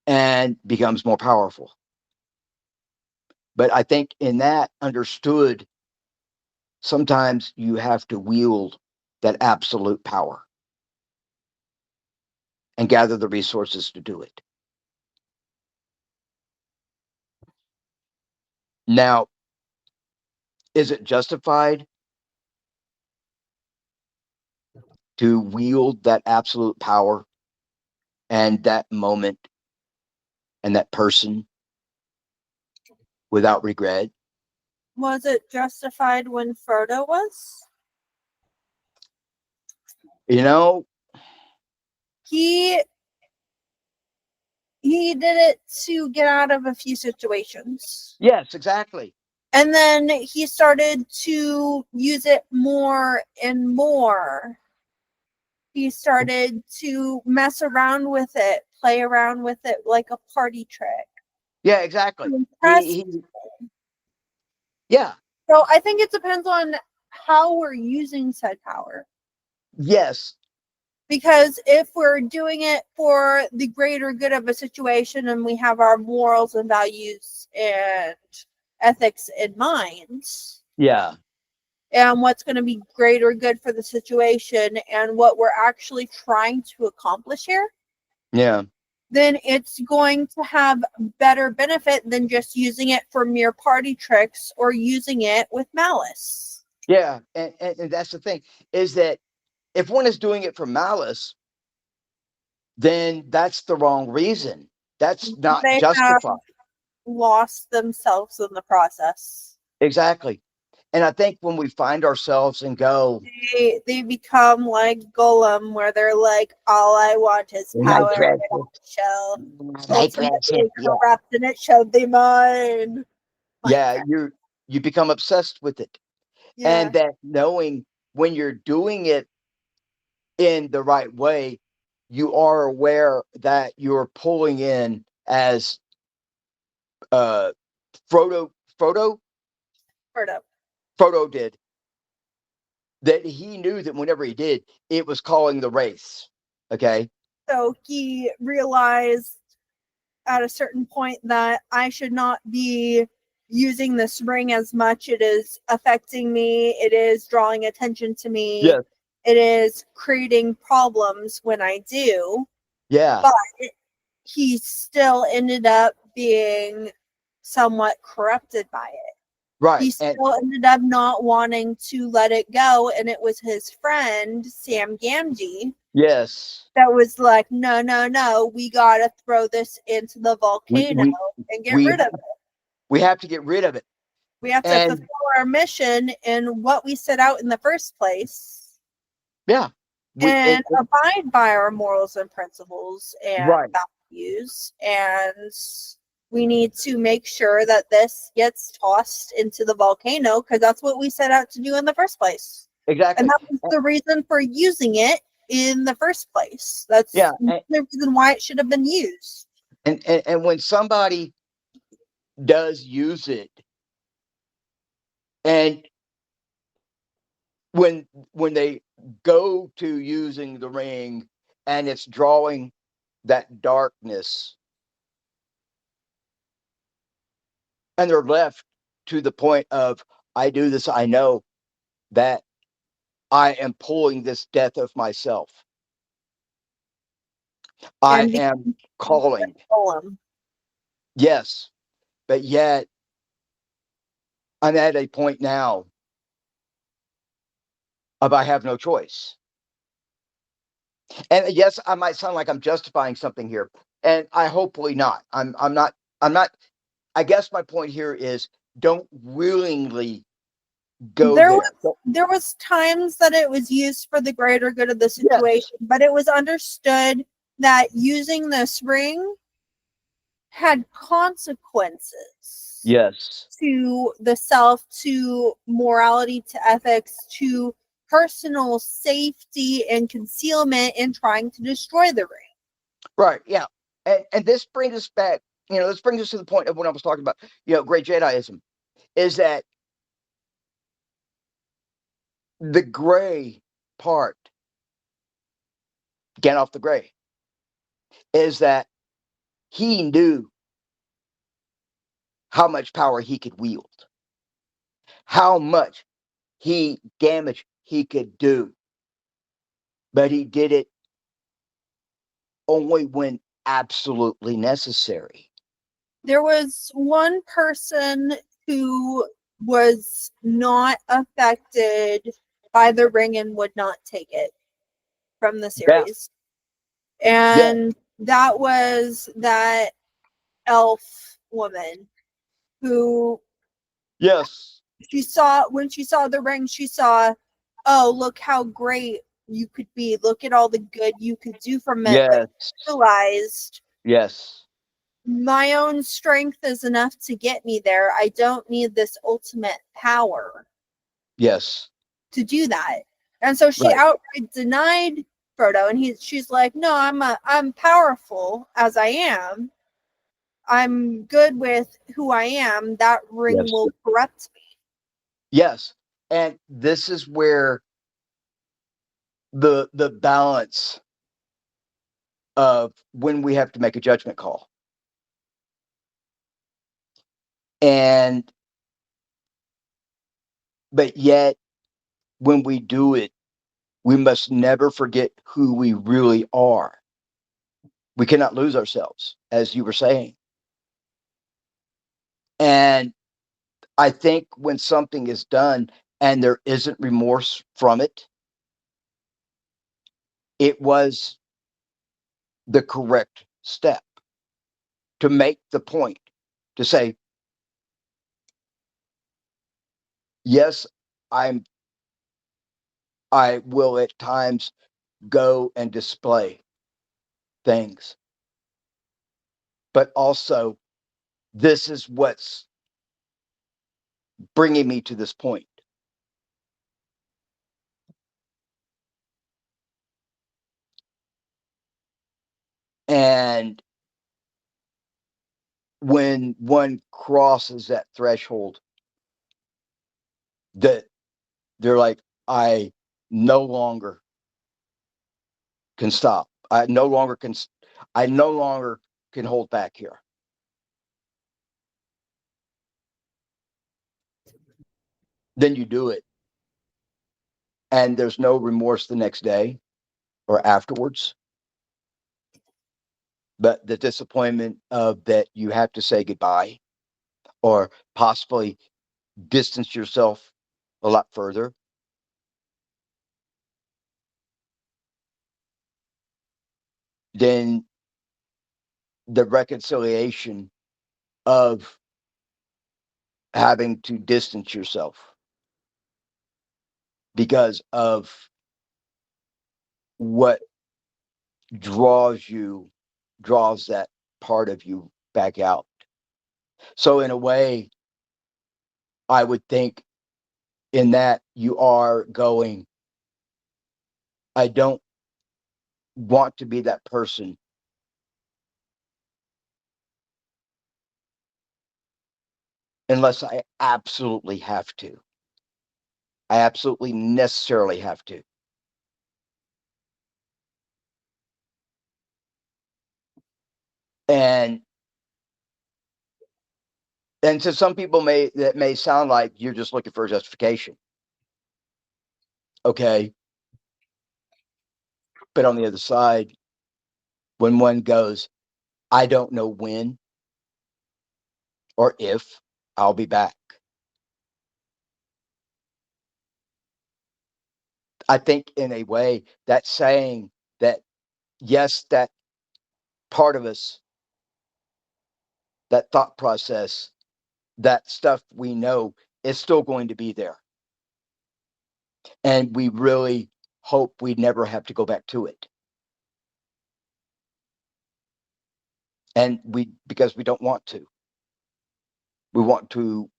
and becomes more powerful. But I think in that, understood, sometimes you have to wield that absolute power and gather the resources to do it. Now, is it justified to wield that absolute power and that moment and that person without regret? Was it justified when Frodo was? You know, He did it to get out of a few situations. yes, exactly. And then he started to use it more and more. He started to mess around with it, play around with it like a party trick. Yeah, exactly. To impress. Yeah. So I think it depends on how we're using said power. Yes. Because if we're doing it for the greater good of a situation and we have our morals and values and ethics in mind, Yeah. and what's going to be greater good for the situation and what we're actually trying to accomplish here, Yeah. then it's going to have better benefit than just using it for mere party tricks or using it with malice. Yeah. And that's the thing, is that if one is doing it for malice, then that's the wrong reason. That's not They have justified. lost themselves in the process. Exactly. And I think when we find ourselves and go, They become like Golem, where they're like, all I want is my power, precious, and I shall my precious, ultimately yeah, corrupt, and it shall be mine. yeah, you become obsessed with it. Yeah. And that knowing when you're doing it in the right way, you are aware that you're pulling in, as uh Frodo Frodo Sort of. Frodo did, that he knew that whenever he did, it was calling the race. Okay. So he realized at a certain point that I should not be using this ring as much. It is affecting me. It is drawing attention to me. Yes. It is creating problems when I do. Yeah. But he still ended up being somewhat corrupted by it. He Right. And still ended up not wanting to let it go. And it was his friend, Sam Gamgee, yes, that was like, no, no, no, we got to throw this into the we volcano we and get we rid of it. we have to get rid of it. We have to And fulfill our mission and what we set out in the first place yeah, and abide by our morals and principles and right. values. And we need to make sure that this gets tossed into the volcano because that's what we set out to do in the first place. Exactly. And that was the reason for using it in the first place. That's Yeah. the reason why it should have been used. And when somebody does use it, and when they go to using the ring and it's drawing that darkness, and they're left to the point of, I do this, I know that I am pulling this death of myself. I And am calling. Golem. Yes. But yet I'm at a point now of I have no choice. And yes, I might sound like I'm justifying something here, and I hopefully not. I'm not. I guess my point here is, don't willingly go There there. was times that it was used for the greater good of the situation, but it was understood that using this ring had consequences Yes. to the self, to morality, to ethics, to personal safety and concealment in trying to destroy the ring. Right. Yeah. And this brings us back. This brings us to the point of what I was talking about. Great Jediism is that the gray part, Gandalf the Gray, is that he knew how much power he could wield, how much damage he could do, but he did it only when absolutely necessary. There was one person who was not affected by the ring and would not take it from the Yeah. series. And that was that elf woman who Yes. when she saw the ring, she saw, oh, look how great you could be. Look at all the good you could do from it. But Yes. realized Yes. my own strength is enough to get me there. I don't need this ultimate power Yes. to do that. And so she Right. outright denied Frodo, and she's like, no, I'm powerful as I am. I'm good with who I am. That ring Yes. will corrupt me. Yes. And this is where the balance of when we have to make a judgment call. And but yet when we do it, we must never forget who we really are. We cannot lose ourselves, as you were saying. And I think when something is done and there isn't remorse from it, it was the correct step to make the point, to say, yes, I'm I will at times go and display things, but also this is what's bringing me to this point. And when one crosses that threshold, that they're like, I no longer can stop. I no longer can hold back here. Then you do it. And there's no remorse the next day or afterwards. But the disappointment of that you have to say goodbye or possibly distance yourself a lot further. Then the reconciliation of having to distance yourself because of what draws that part of you back out. So in a way, I would think in that you are going, I don't want to be that person unless I absolutely have to. I absolutely necessarily have to. And to some people that may sound like you're just looking for a justification. Okay. But on the other side, when one goes, I don't know when or if I'll be back. I think in a way that's saying that, yes, that part of us, that thought process, that stuff we know is still going to be there. And we really hope we never have to go back to it. And because we don't want to. We want to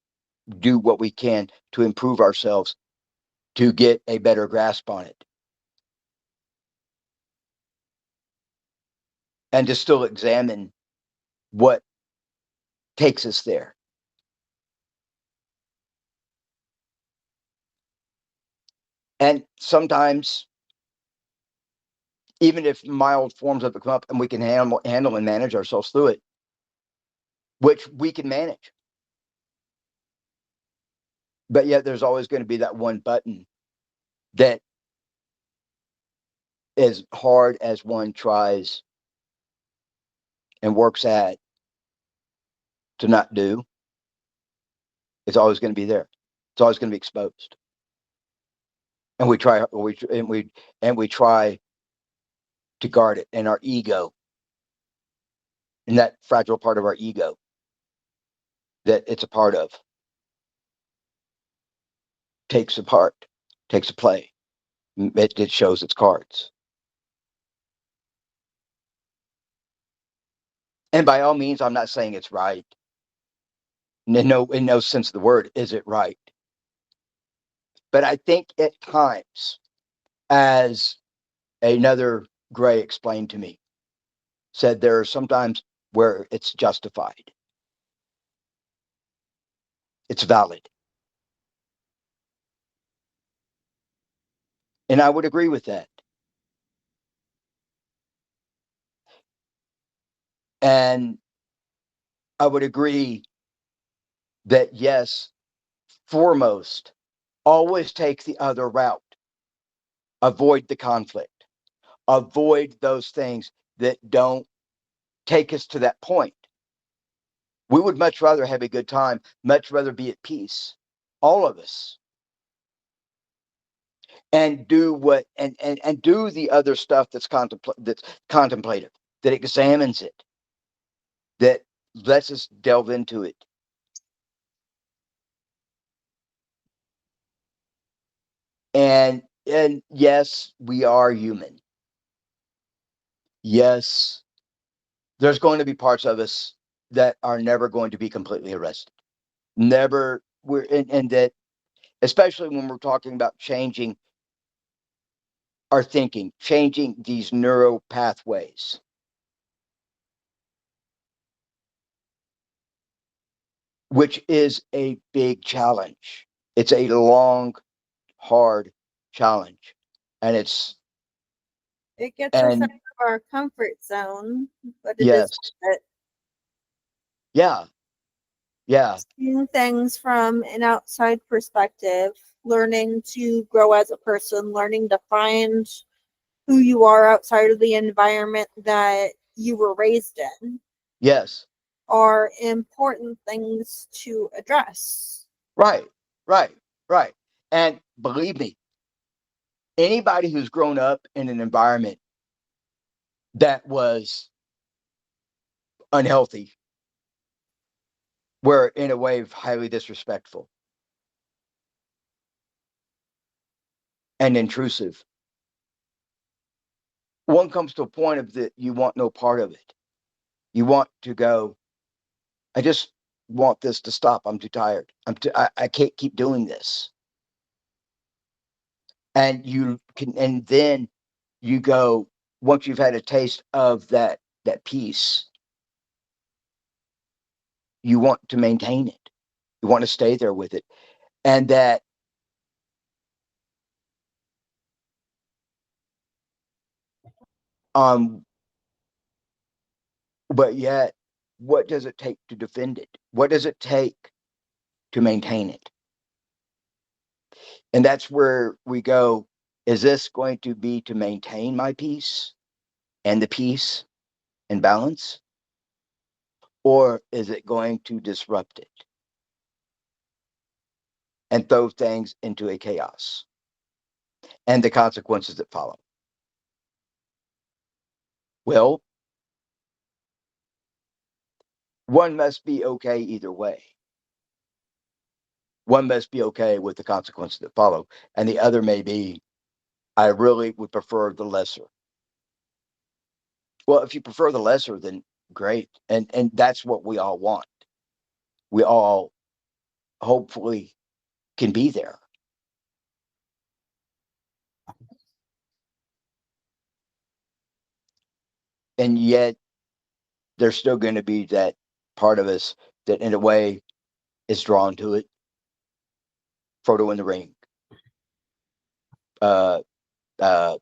do what we can to improve ourselves, to get a better grasp on it. And to still examine what takes us there. And sometimes, even if mild forms of it come up and we can handle and manage ourselves through it, which we can manage. But yet there's always going to be that one button that, as hard as one tries and works at to not do, it's always going to be there. It's always going to be exposed. And we try to guard it, and our ego, and that fragile part of our ego that it's a part of, takes a play. It shows its cards. And by all means, I'm not saying it's right. In no sense of the word is it right. But I think at times, as another Gray explained to me, said there are sometimes where it's justified. It's valid. And I would agree with that. And I would agree that, yes, foremost, always take the other route. Avoid the conflict. Avoid those things that don't take us to that point. We would much rather have a good time, much rather be at peace, all of us, and do what and do the other stuff that's contemplative, that examines it, that lets us delve into it. And yes, we are human. Yes, there's going to be parts of us that are never going to be completely arrested. Never. And that, especially when we're talking about changing our thinking, changing these neural pathways. Which is a big challenge. It's a long, hard challenge. And It gets us out and of our comfort zone, but it is yes, worth it. yeah, yeah, Seeing things from an outside perspective, learning to grow as a person, learning to find who you are outside of the environment that you were raised in yes, are important things to address. right, right, right. And believe me, anybody who's grown up in an environment that was unhealthy, were in a way highly disrespectful and intrusive, one comes to a point of that you want no part of it. You want to go, I just want this to stop. I'm too tired. I can't keep doing this. And you can, and then you go, once you've had a taste of that peace, you want to maintain it. You want to stay there with it. And that, um, but yet, what does it take to defend it? What does it take to maintain it? And that's where we go. Is this going to be to maintain my peace and the peace and balance? Or is it going to disrupt it and throw things into a chaos and the consequences that follow? Well, one must be okay either way. One must be okay with the consequences that follow, and the other may be, I really would prefer the lesser. Well, if you prefer the lesser, then great. And that's what we all want. We all hopefully can be there. And yet there's still going to be that part of us that in a way is drawn to it. Frodo in the ring. Uh Frodo,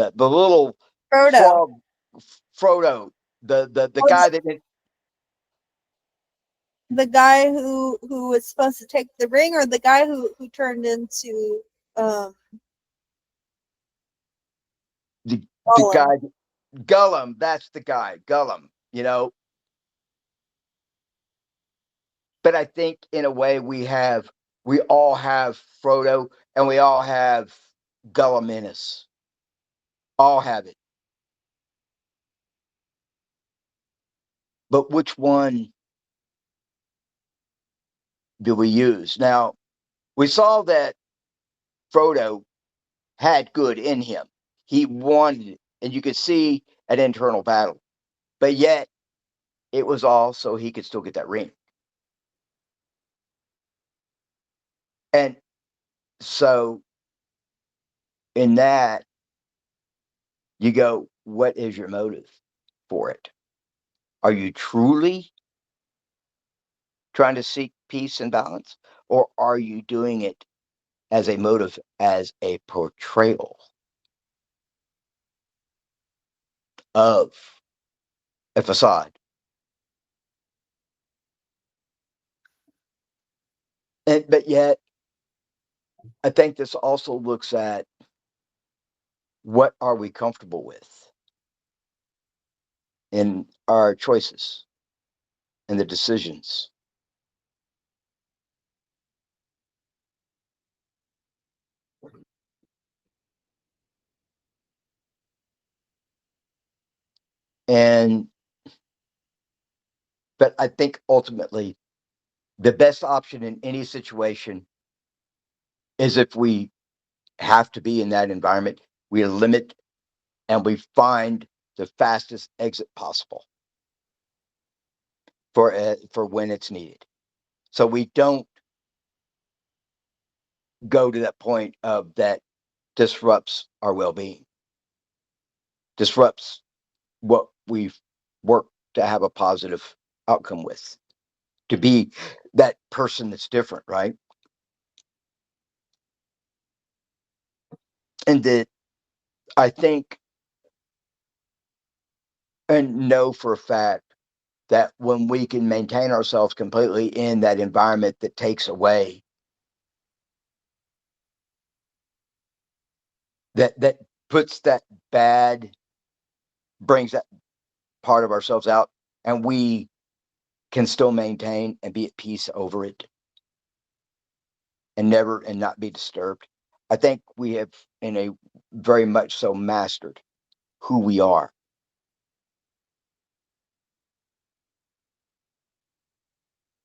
the little Frodo, frog, Frodo, the oh, guy that the guy who was supposed to take the ring, or the guy who turned into um the Gollum. guy Gollum, that's the guy, Gollum, you know. But I think in a way we all have Frodo and we all have Gollum in us. All have it. But which one do we use? Now, we saw that Frodo had good in him. He wanted it, and you could see an internal battle. But yet, it was all so he could still get that ring. And so in that, you go, what is your motive for it? Are you truly trying to seek peace and balance? Or are you doing it as a motive, as a portrayal of a facade? But yet, I think this also looks at what are we comfortable with in our choices and the decisions. And, but I think ultimately the best option in any situation is, if we have to be in that environment, we limit and we find the fastest exit possible for when it's needed. So we don't go to that point of that disrupts our well-being, disrupts what we've worked to have a positive outcome with, to be that person that's different, right? And that I think and know for a fact that when we can maintain ourselves completely in that environment that takes away, that puts that bad, brings that part of ourselves out, and we can still maintain and be at peace over it and never and not be disturbed. I think we have, in a very much so, mastered who we are.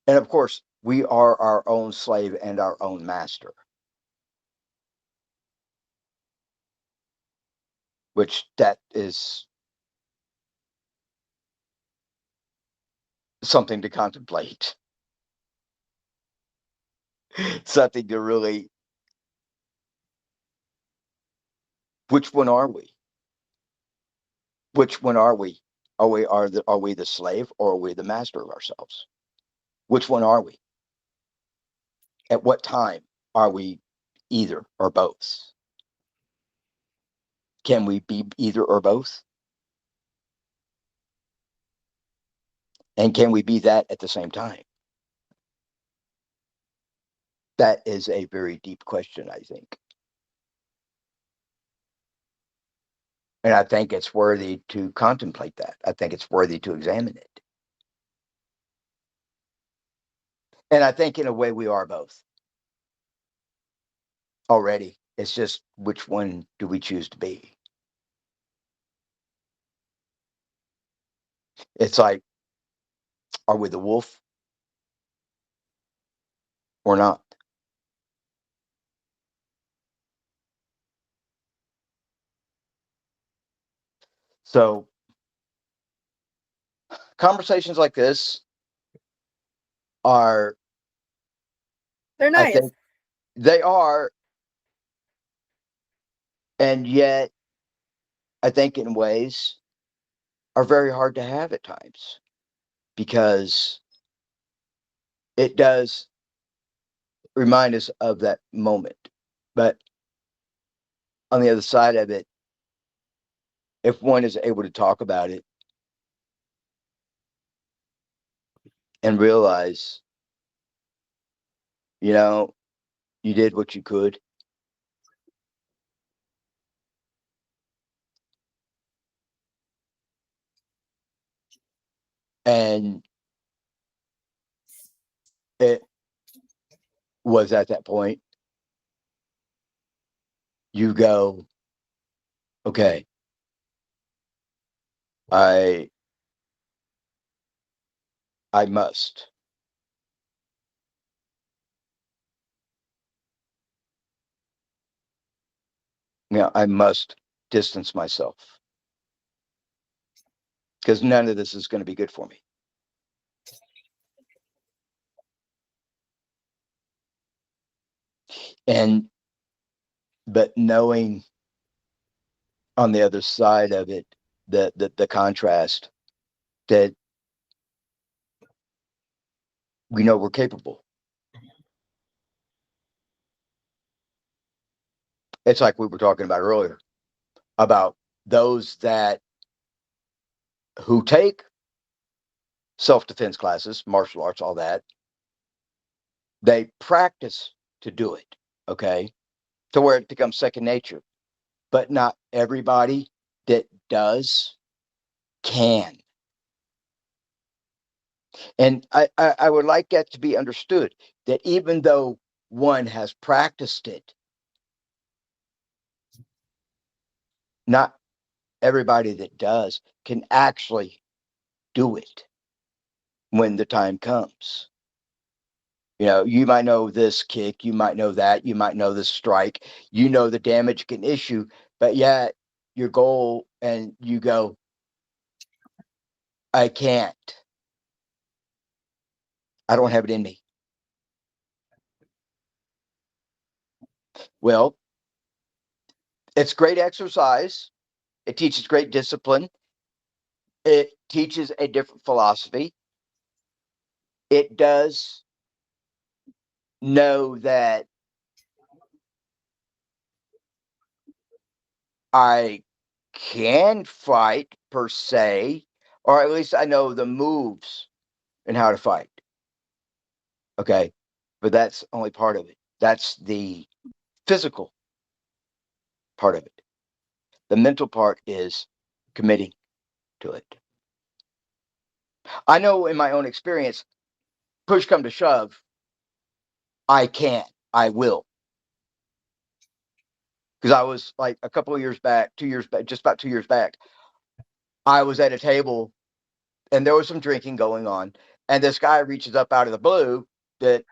And of course, we are our own slave and our own master, which that is something to contemplate, something to really, which one are we? Which one are we? Are we the slave, or are we the master of ourselves? Which one are we? At what time are we either or both? Can we be either or both? And can we be that at the same time? That is a very deep question, I think. And I think it's worthy to contemplate that. I think it's worthy to examine it. And I think in a way we are both already. It's just, which one do we choose to be? It's like, are we the wolf or not? So conversations like this are, They're I nice. think they are, and yet I think in ways are very hard to have at times, because it does remind us of that moment. But on the other side of it, if one is able to talk about it and realize, you know, you did what you could, and it was at that point, you go, okay, I I must. I must distance myself, because none of this is going to be good for me. And but knowing on the other side of it, the contrast that we know we're capable. It's like we were talking about earlier about those that who take self-defense classes, martial arts, all that, they practice to do it, okay, to where it becomes second nature. But not everybody that does can. And I would like that to be understood, that even though one has practiced it, not everybody that does can actually do it when the time comes. You know, you might know this kick, you might know that, you might know this strike, you know the damage can issue, but yet your goal and you go, I can't. I don't have it in me. Well, it's great exercise. It teaches great discipline. It teaches a different philosophy. It does know that I can fight per se, or at least I know the moves and how to fight. Okay. But that's only part of it. That's the physical part of it. The mental part is committing to it. I know in my own experience, push come to shove, I can, I will. Because I was like a couple of years back, 2 years back, just about 2 years back, I was at a table and there was some drinking going on. And this guy reaches up out of the blue that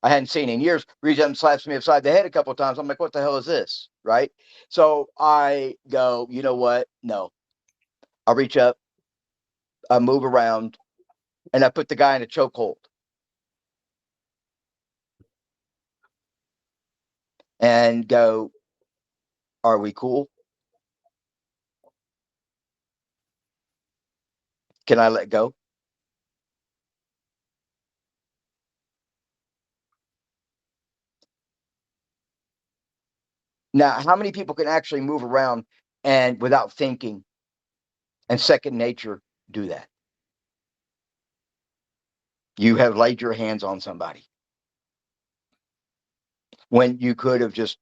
I hadn't seen in years, reaches up and slaps me upside the head a couple of times. I'm like, what the hell is this? Right. So I go, you know what? No. I'll reach up, I move around, and I put the guy in a chokehold. And go, are we cool? Can I let go? Now, how many people can actually move around and without thinking and second nature do that? You have laid your hands on somebody when you could have just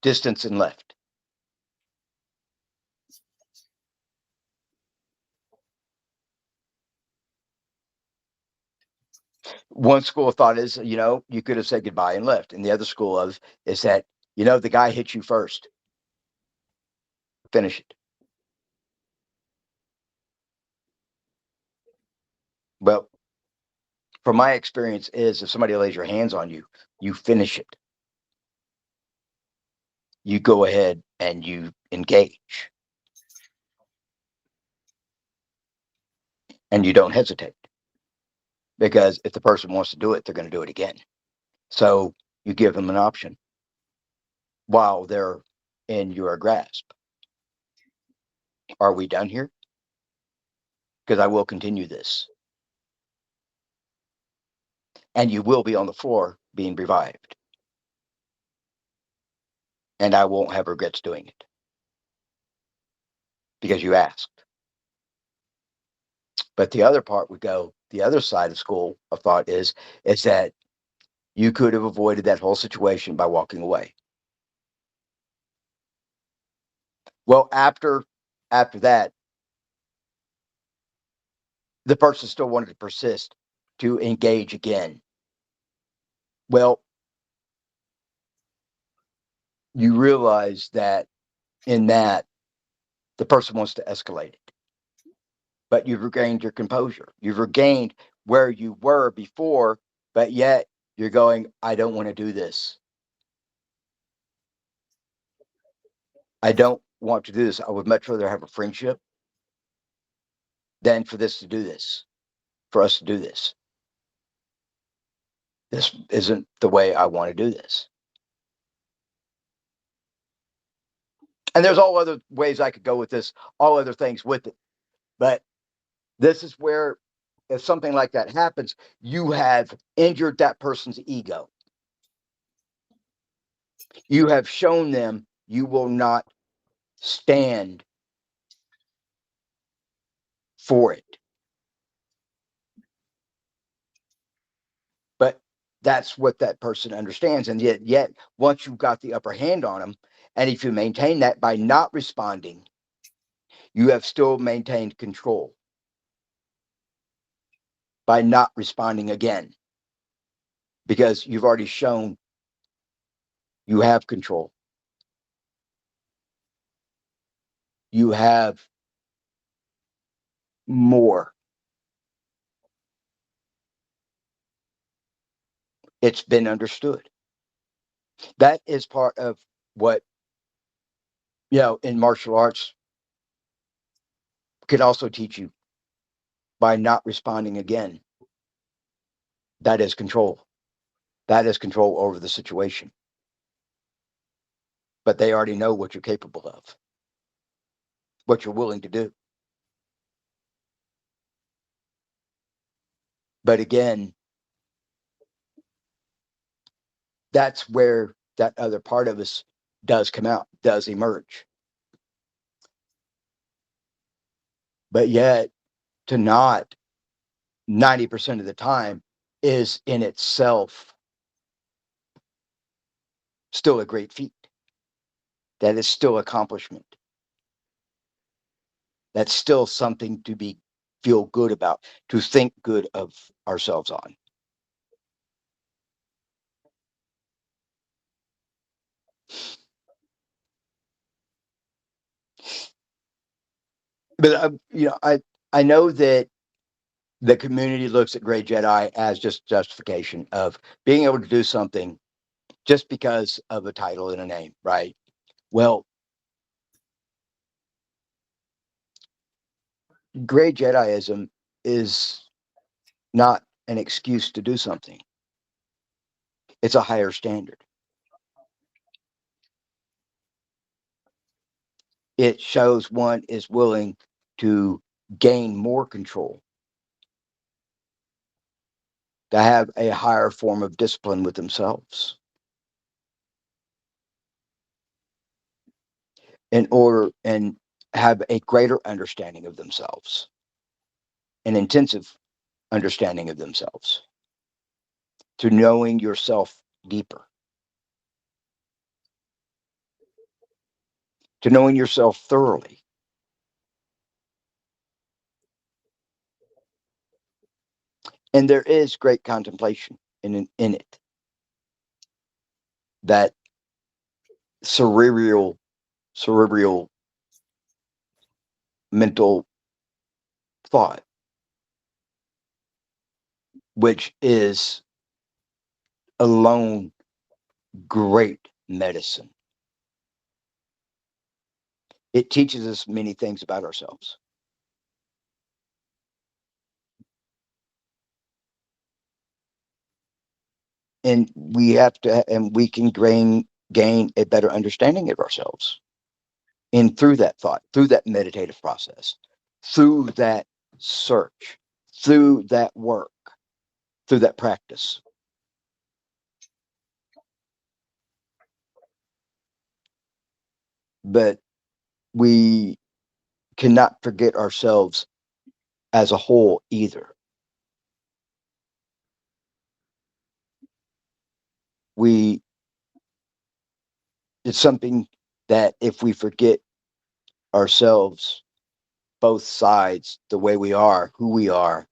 distanced and left. One school of thought is, you know, you could have said goodbye and left. And the other school of is that, you know, the guy hit you first. Finish it. Well, from my experience is if somebody lays your hands on you, you finish it. You go ahead and you engage and you don't hesitate, because if the person wants to do it, they're going to do it again. So you give them an option while they're in your grasp. Are we done here? Because I will continue this. And you will be on the floor being revived. And I won't have regrets doing it because you asked. But the other part would go, the other side of school of thought is that you could have avoided that whole situation by walking away. Well, after that, the person still wanted to persist to engage again. Well, you realize that in that the person wants to escalate it, but you've regained your composure. You've regained where you were before, but yet you're going, I don't want to do this. I don't want to do this. I would much rather have a friendship than for this to do this, for us to do this. This isn't the way I want to do this. And there's all other ways I could go with this, all other things with it. But this is where, if something like that happens, you have injured that person's ego. You have shown them you will not stand for it. But that's what that person understands. And yet, once you've got the upper hand on them, and if you maintain that by not responding, you have still maintained control by not responding again, because you've already shown you have control. You have more. It's been understood. That is part of what, in martial arts could also teach you by not responding again. That is control. That is control over the situation. But they already know what you're capable of, what you're willing to do. But again, that's where that other part of us does come out, does emerge. But yet, to not 90% of the time is in itself still a great feat. That is still accomplishment. That's still something to feel good about, to think good of ourselves on. But I know that the community looks at Gray Jedi as just justification of being able to do something just because of a title and a name, right? Well, Gray Jediism is not an excuse to do something. It's a higher standard. It shows one is willing to gain more control, to have a higher form of discipline with themselves in order and have a greater understanding of themselves, an intensive understanding of themselves, to knowing yourself deeper, to knowing yourself thoroughly. And there is great contemplation in it. That cerebral mental thought, which is alone great medicine. It teaches us many things about ourselves. And we can gain a better understanding of ourselves. And through that thought, through that meditative process, through that search, through that work, through that practice. But we cannot forget ourselves as a whole either. It's something that if we forget ourselves, both sides, the way we are, who we are,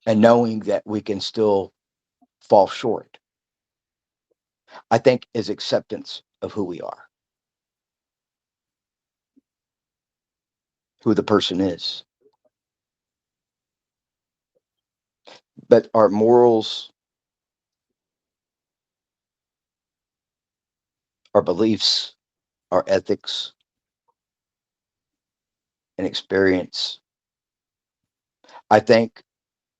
and knowing that we can still fall short, I think is acceptance of who we are, who the person is. But our morals, our beliefs, our ethics, and experience, I think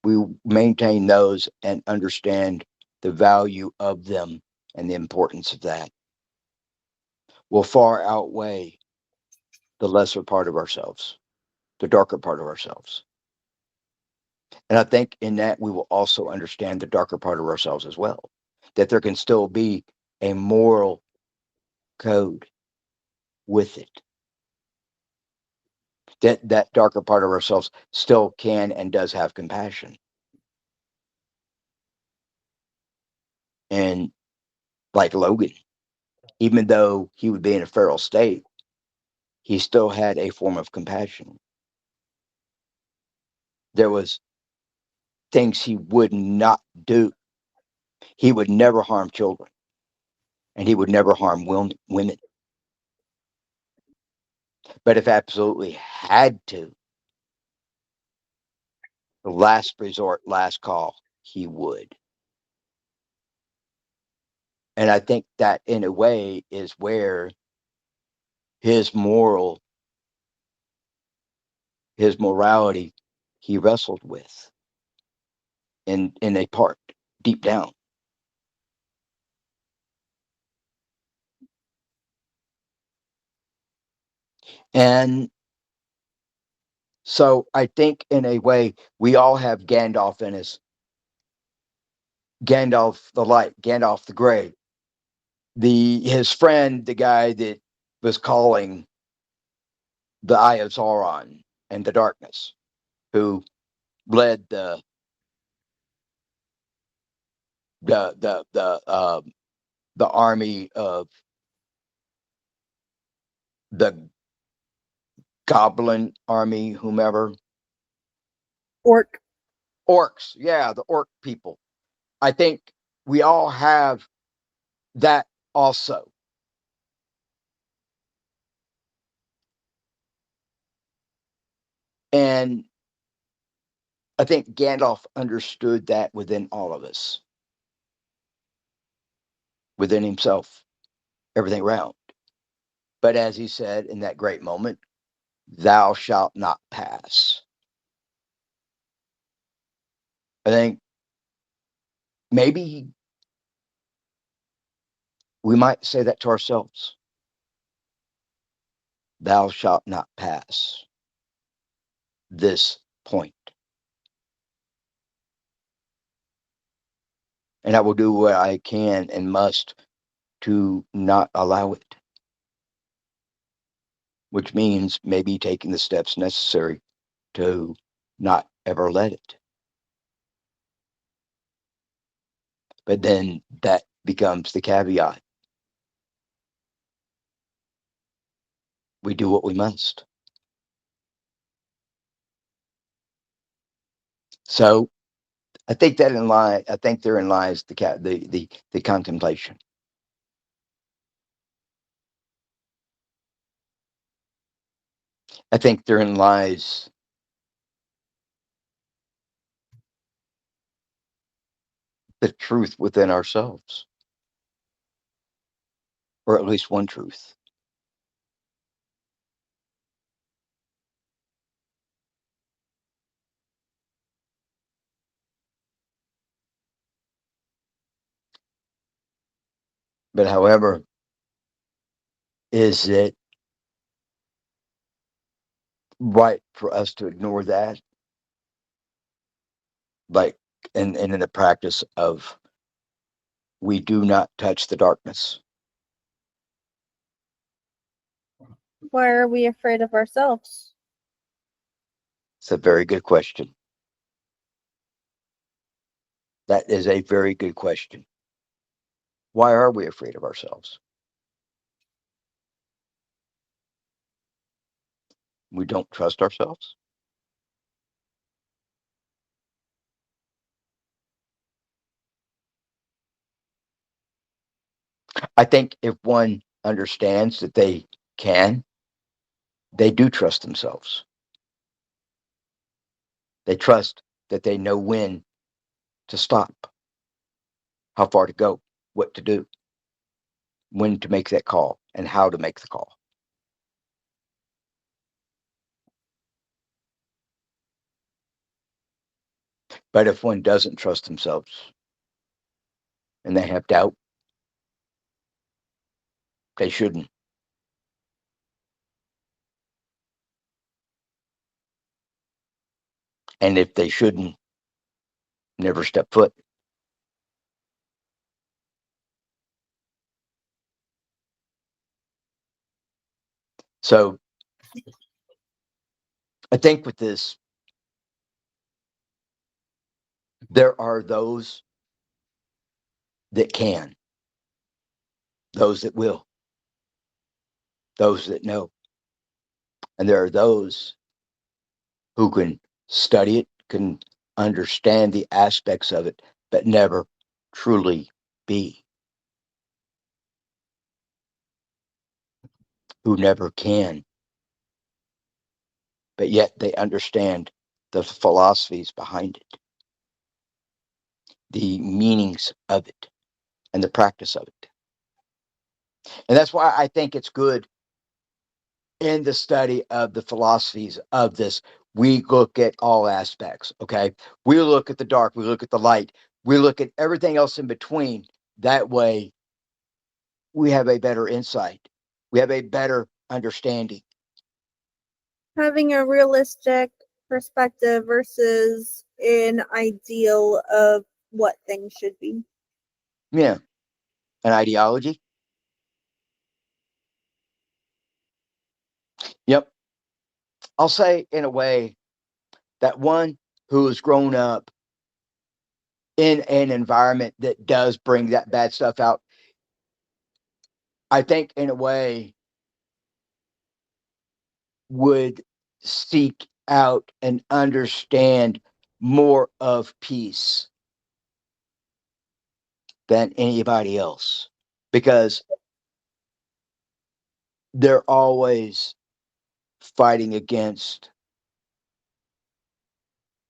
we maintain those and understand the value of them and the importance of that. will far outweigh the lesser part of ourselves, the darker part of ourselves. And I think in that we will also understand the darker part of ourselves as well, that there can still be a moral code with it. That darker part of ourselves still can and does have compassion. And like Logan, even though he would be in a feral state, he still had a form of compassion. There was things he would not do. He would never harm children, and he would never harm women. But if absolutely had to, the last resort, last call, he would. And I think that in a way is where his morality, he wrestled with in a part deep down. And so I think in a way we all have Gandalf in us. Gandalf the Light, Gandalf the Gray. His friend, the guy that was calling the Eye of Sauron and the darkness, who led the army of the goblin army, whomever. Orc. Orcs, yeah, the orc people. I think we all have that also. And I think Gandalf understood that within all of us, within himself, everything around. But as he said in that great moment, thou shalt not pass. I think maybe we might say that to ourselves. Thou shalt not pass this point. And I will do what I can and must to not allow it, which means maybe taking the steps necessary to not ever let it. But then that becomes the caveat. We do what we must. So I think therein lies the contemplation. I think therein lies the truth within ourselves, or at least one truth. But however, is it right for us to ignore that? Like, and in the practice of we do not touch the darkness. Why are we afraid of ourselves? It's a very good question. That is a very good question. Why are we afraid of ourselves? We don't trust ourselves. I think if one understands that they do trust themselves. They trust that they know when to stop, how far to go, what to do, when to make that call, and how to make the call. But if one doesn't trust themselves and they have doubt, they shouldn't. And if they shouldn't, never step foot. So I think with this, there are those that can, those that will, those that know. And there are those who can study it, can understand the aspects of it, but never truly be, who never can, but yet they understand the philosophies behind it, the meanings of it, and the practice of it. And that's why I think it's good in the study of the philosophies of this. We look at all aspects, okay? We look at the dark, we look at the light, we look at everything else in between. That way, we have a better insight, we have a better understanding. Having a realistic perspective versus an ideal of what things should be. Yeah, an ideology. Yep. I'll say in a way that one who has grown up in an environment that does bring that bad stuff out, I think in a way would seek out and understand more of peace than anybody else, because they're always fighting against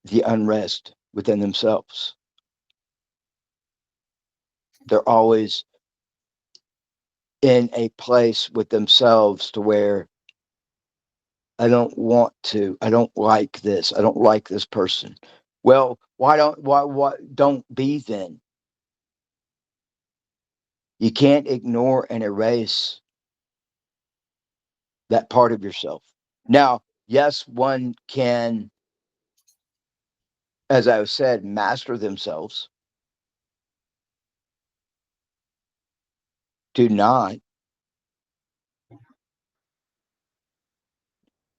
the unrest within themselves. They're always in a place with themselves to where I don't like this. I don't like this person. Well, why don't be then? You can't ignore and erase that part of yourself. Now, yes, one can, as I said, master themselves. Do not,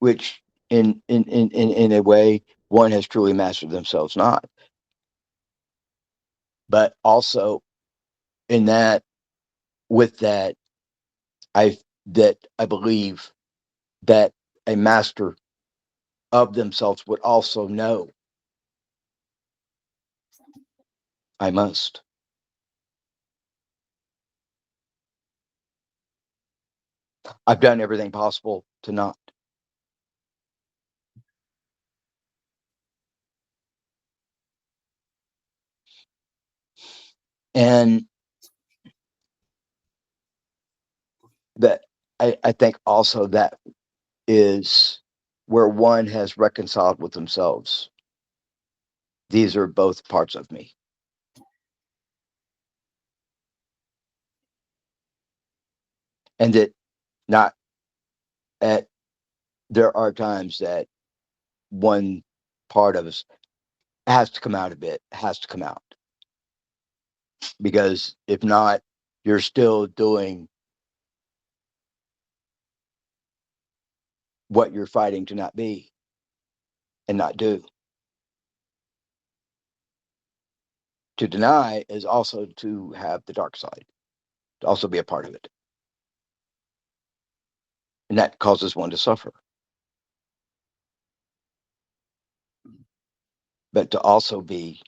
which in a way one has truly mastered themselves not. But also in that, with that, I believe that a master of themselves would also know I must. I've done everything possible to not. And that I think also that is where one has reconciled with themselves. These are both parts of me. And that not at there are times that one part of us has to come out a bit, has to come out. Because if not, you're still doing what you're fighting to not be and not do. To deny is also to have the dark side, to also be a part of it. And that causes one to suffer. But to also be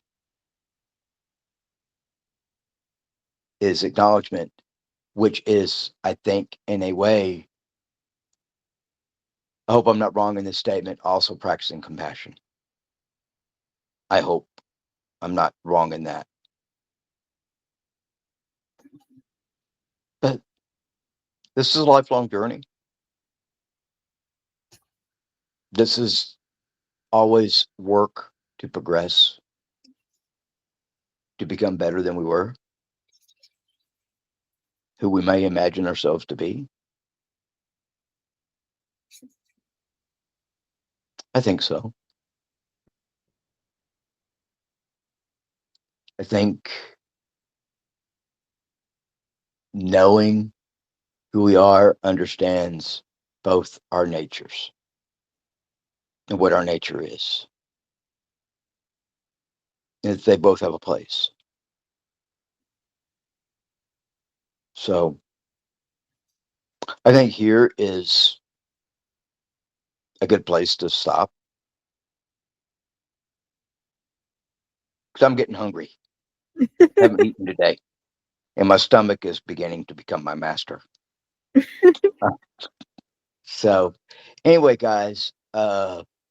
is acknowledgement, which is, I think, in a way, I hope I'm not wrong in this statement, also practicing compassion. I hope I'm not wrong in that. But this is a lifelong journey. This is always work to progress, to become better than we were, who we may imagine ourselves to be. I think so. I think knowing who we are understands both our natures and what our nature is. And they both have a place. So I think here is a good place to stop because I'm getting hungry. Haven't eaten today, and my stomach is beginning to become my master. So, anyway, guys,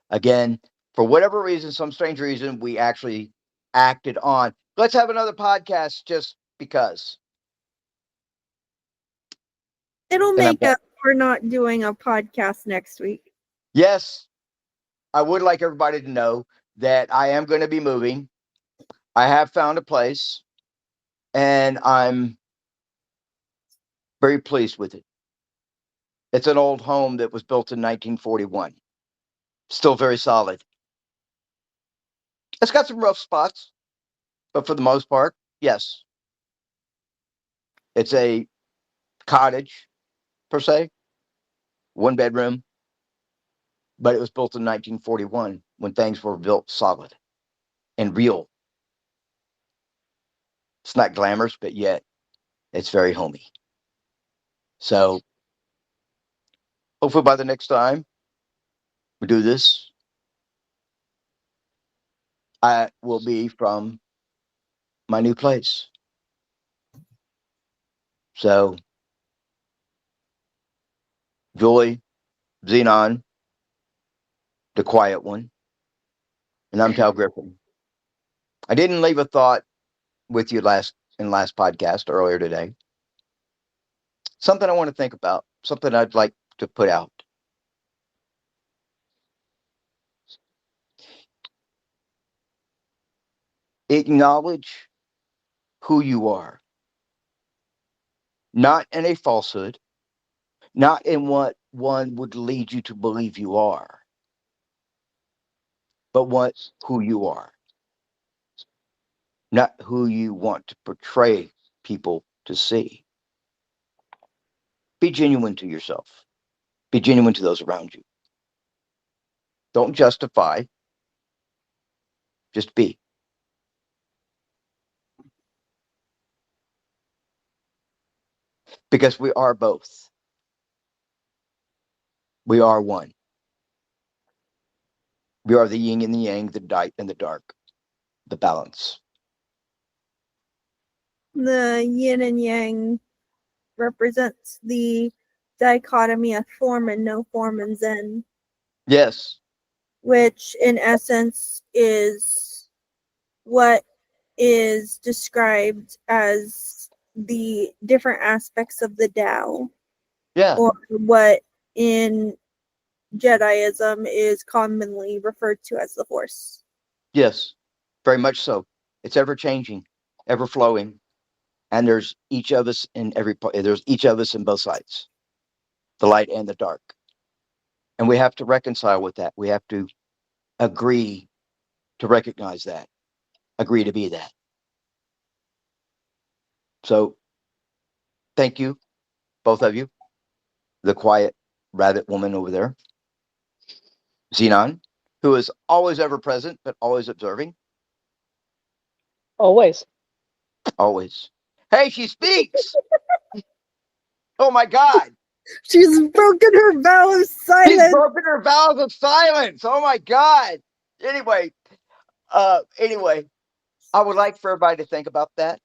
again, for whatever reason, some strange reason, we actually acted on. Let's have another podcast just because. It'll And I'm make up for not doing a podcast next week. Yes, I would like everybody to know that I am going to be moving. I have found a place, and I'm very pleased with it. It's an old home that was built in 1941. Still very solid. It's got some rough spots, but for the most part, yes. It's a cottage, per se, 1 bedroom, but it was built in 1941 when things were built solid and real. It's not glamorous, but yet it's very homey. So hopefully by the next time we do this, I will be from my new place. So Julie, Xenon, the quiet one, and I'm Tal Griffin. I didn't leave a thought with you last podcast earlier today. Something I want to think about, something I'd like to put out. Acknowledge who you are, not in a falsehood, not in what one would lead you to believe you are, but who you are, not who you want to portray people to see. Be genuine to yourself. Be genuine to those around you. Don't justify, just be. Because we are both. We are one. We are the yin and the yang, the light and the dark, the balance. The yin and yang represents the dichotomy of form and no form in Zen, Yes. which in essence is what is described as the different aspects of the Tao, Yeah. or what in Jediism is commonly referred to as the Force. Yes. Very much so. It's ever changing, ever flowing. And there's each of us in there's each of us in both sides, the light and the dark. And we have to reconcile with that. We have to agree to recognize that, agree to be that. So thank you, both of you, the quiet rabbit woman over there, Xenon, who is always ever present, but always observing. Always. Always. Hey, she speaks. Oh my God. She's broken her vow of She's silence. broken her vows of silence. Oh my God. Anyway, I would like for everybody to think about that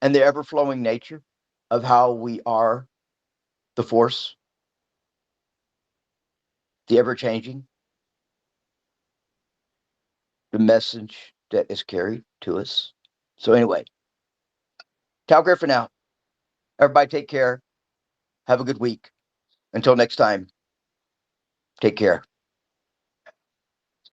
and the ever-flowing nature of how we are the force, the ever-changing, the message that is carried to us. So anyway, Tal Griffin out. Everybody take care. Have a good week. Until next time, take care.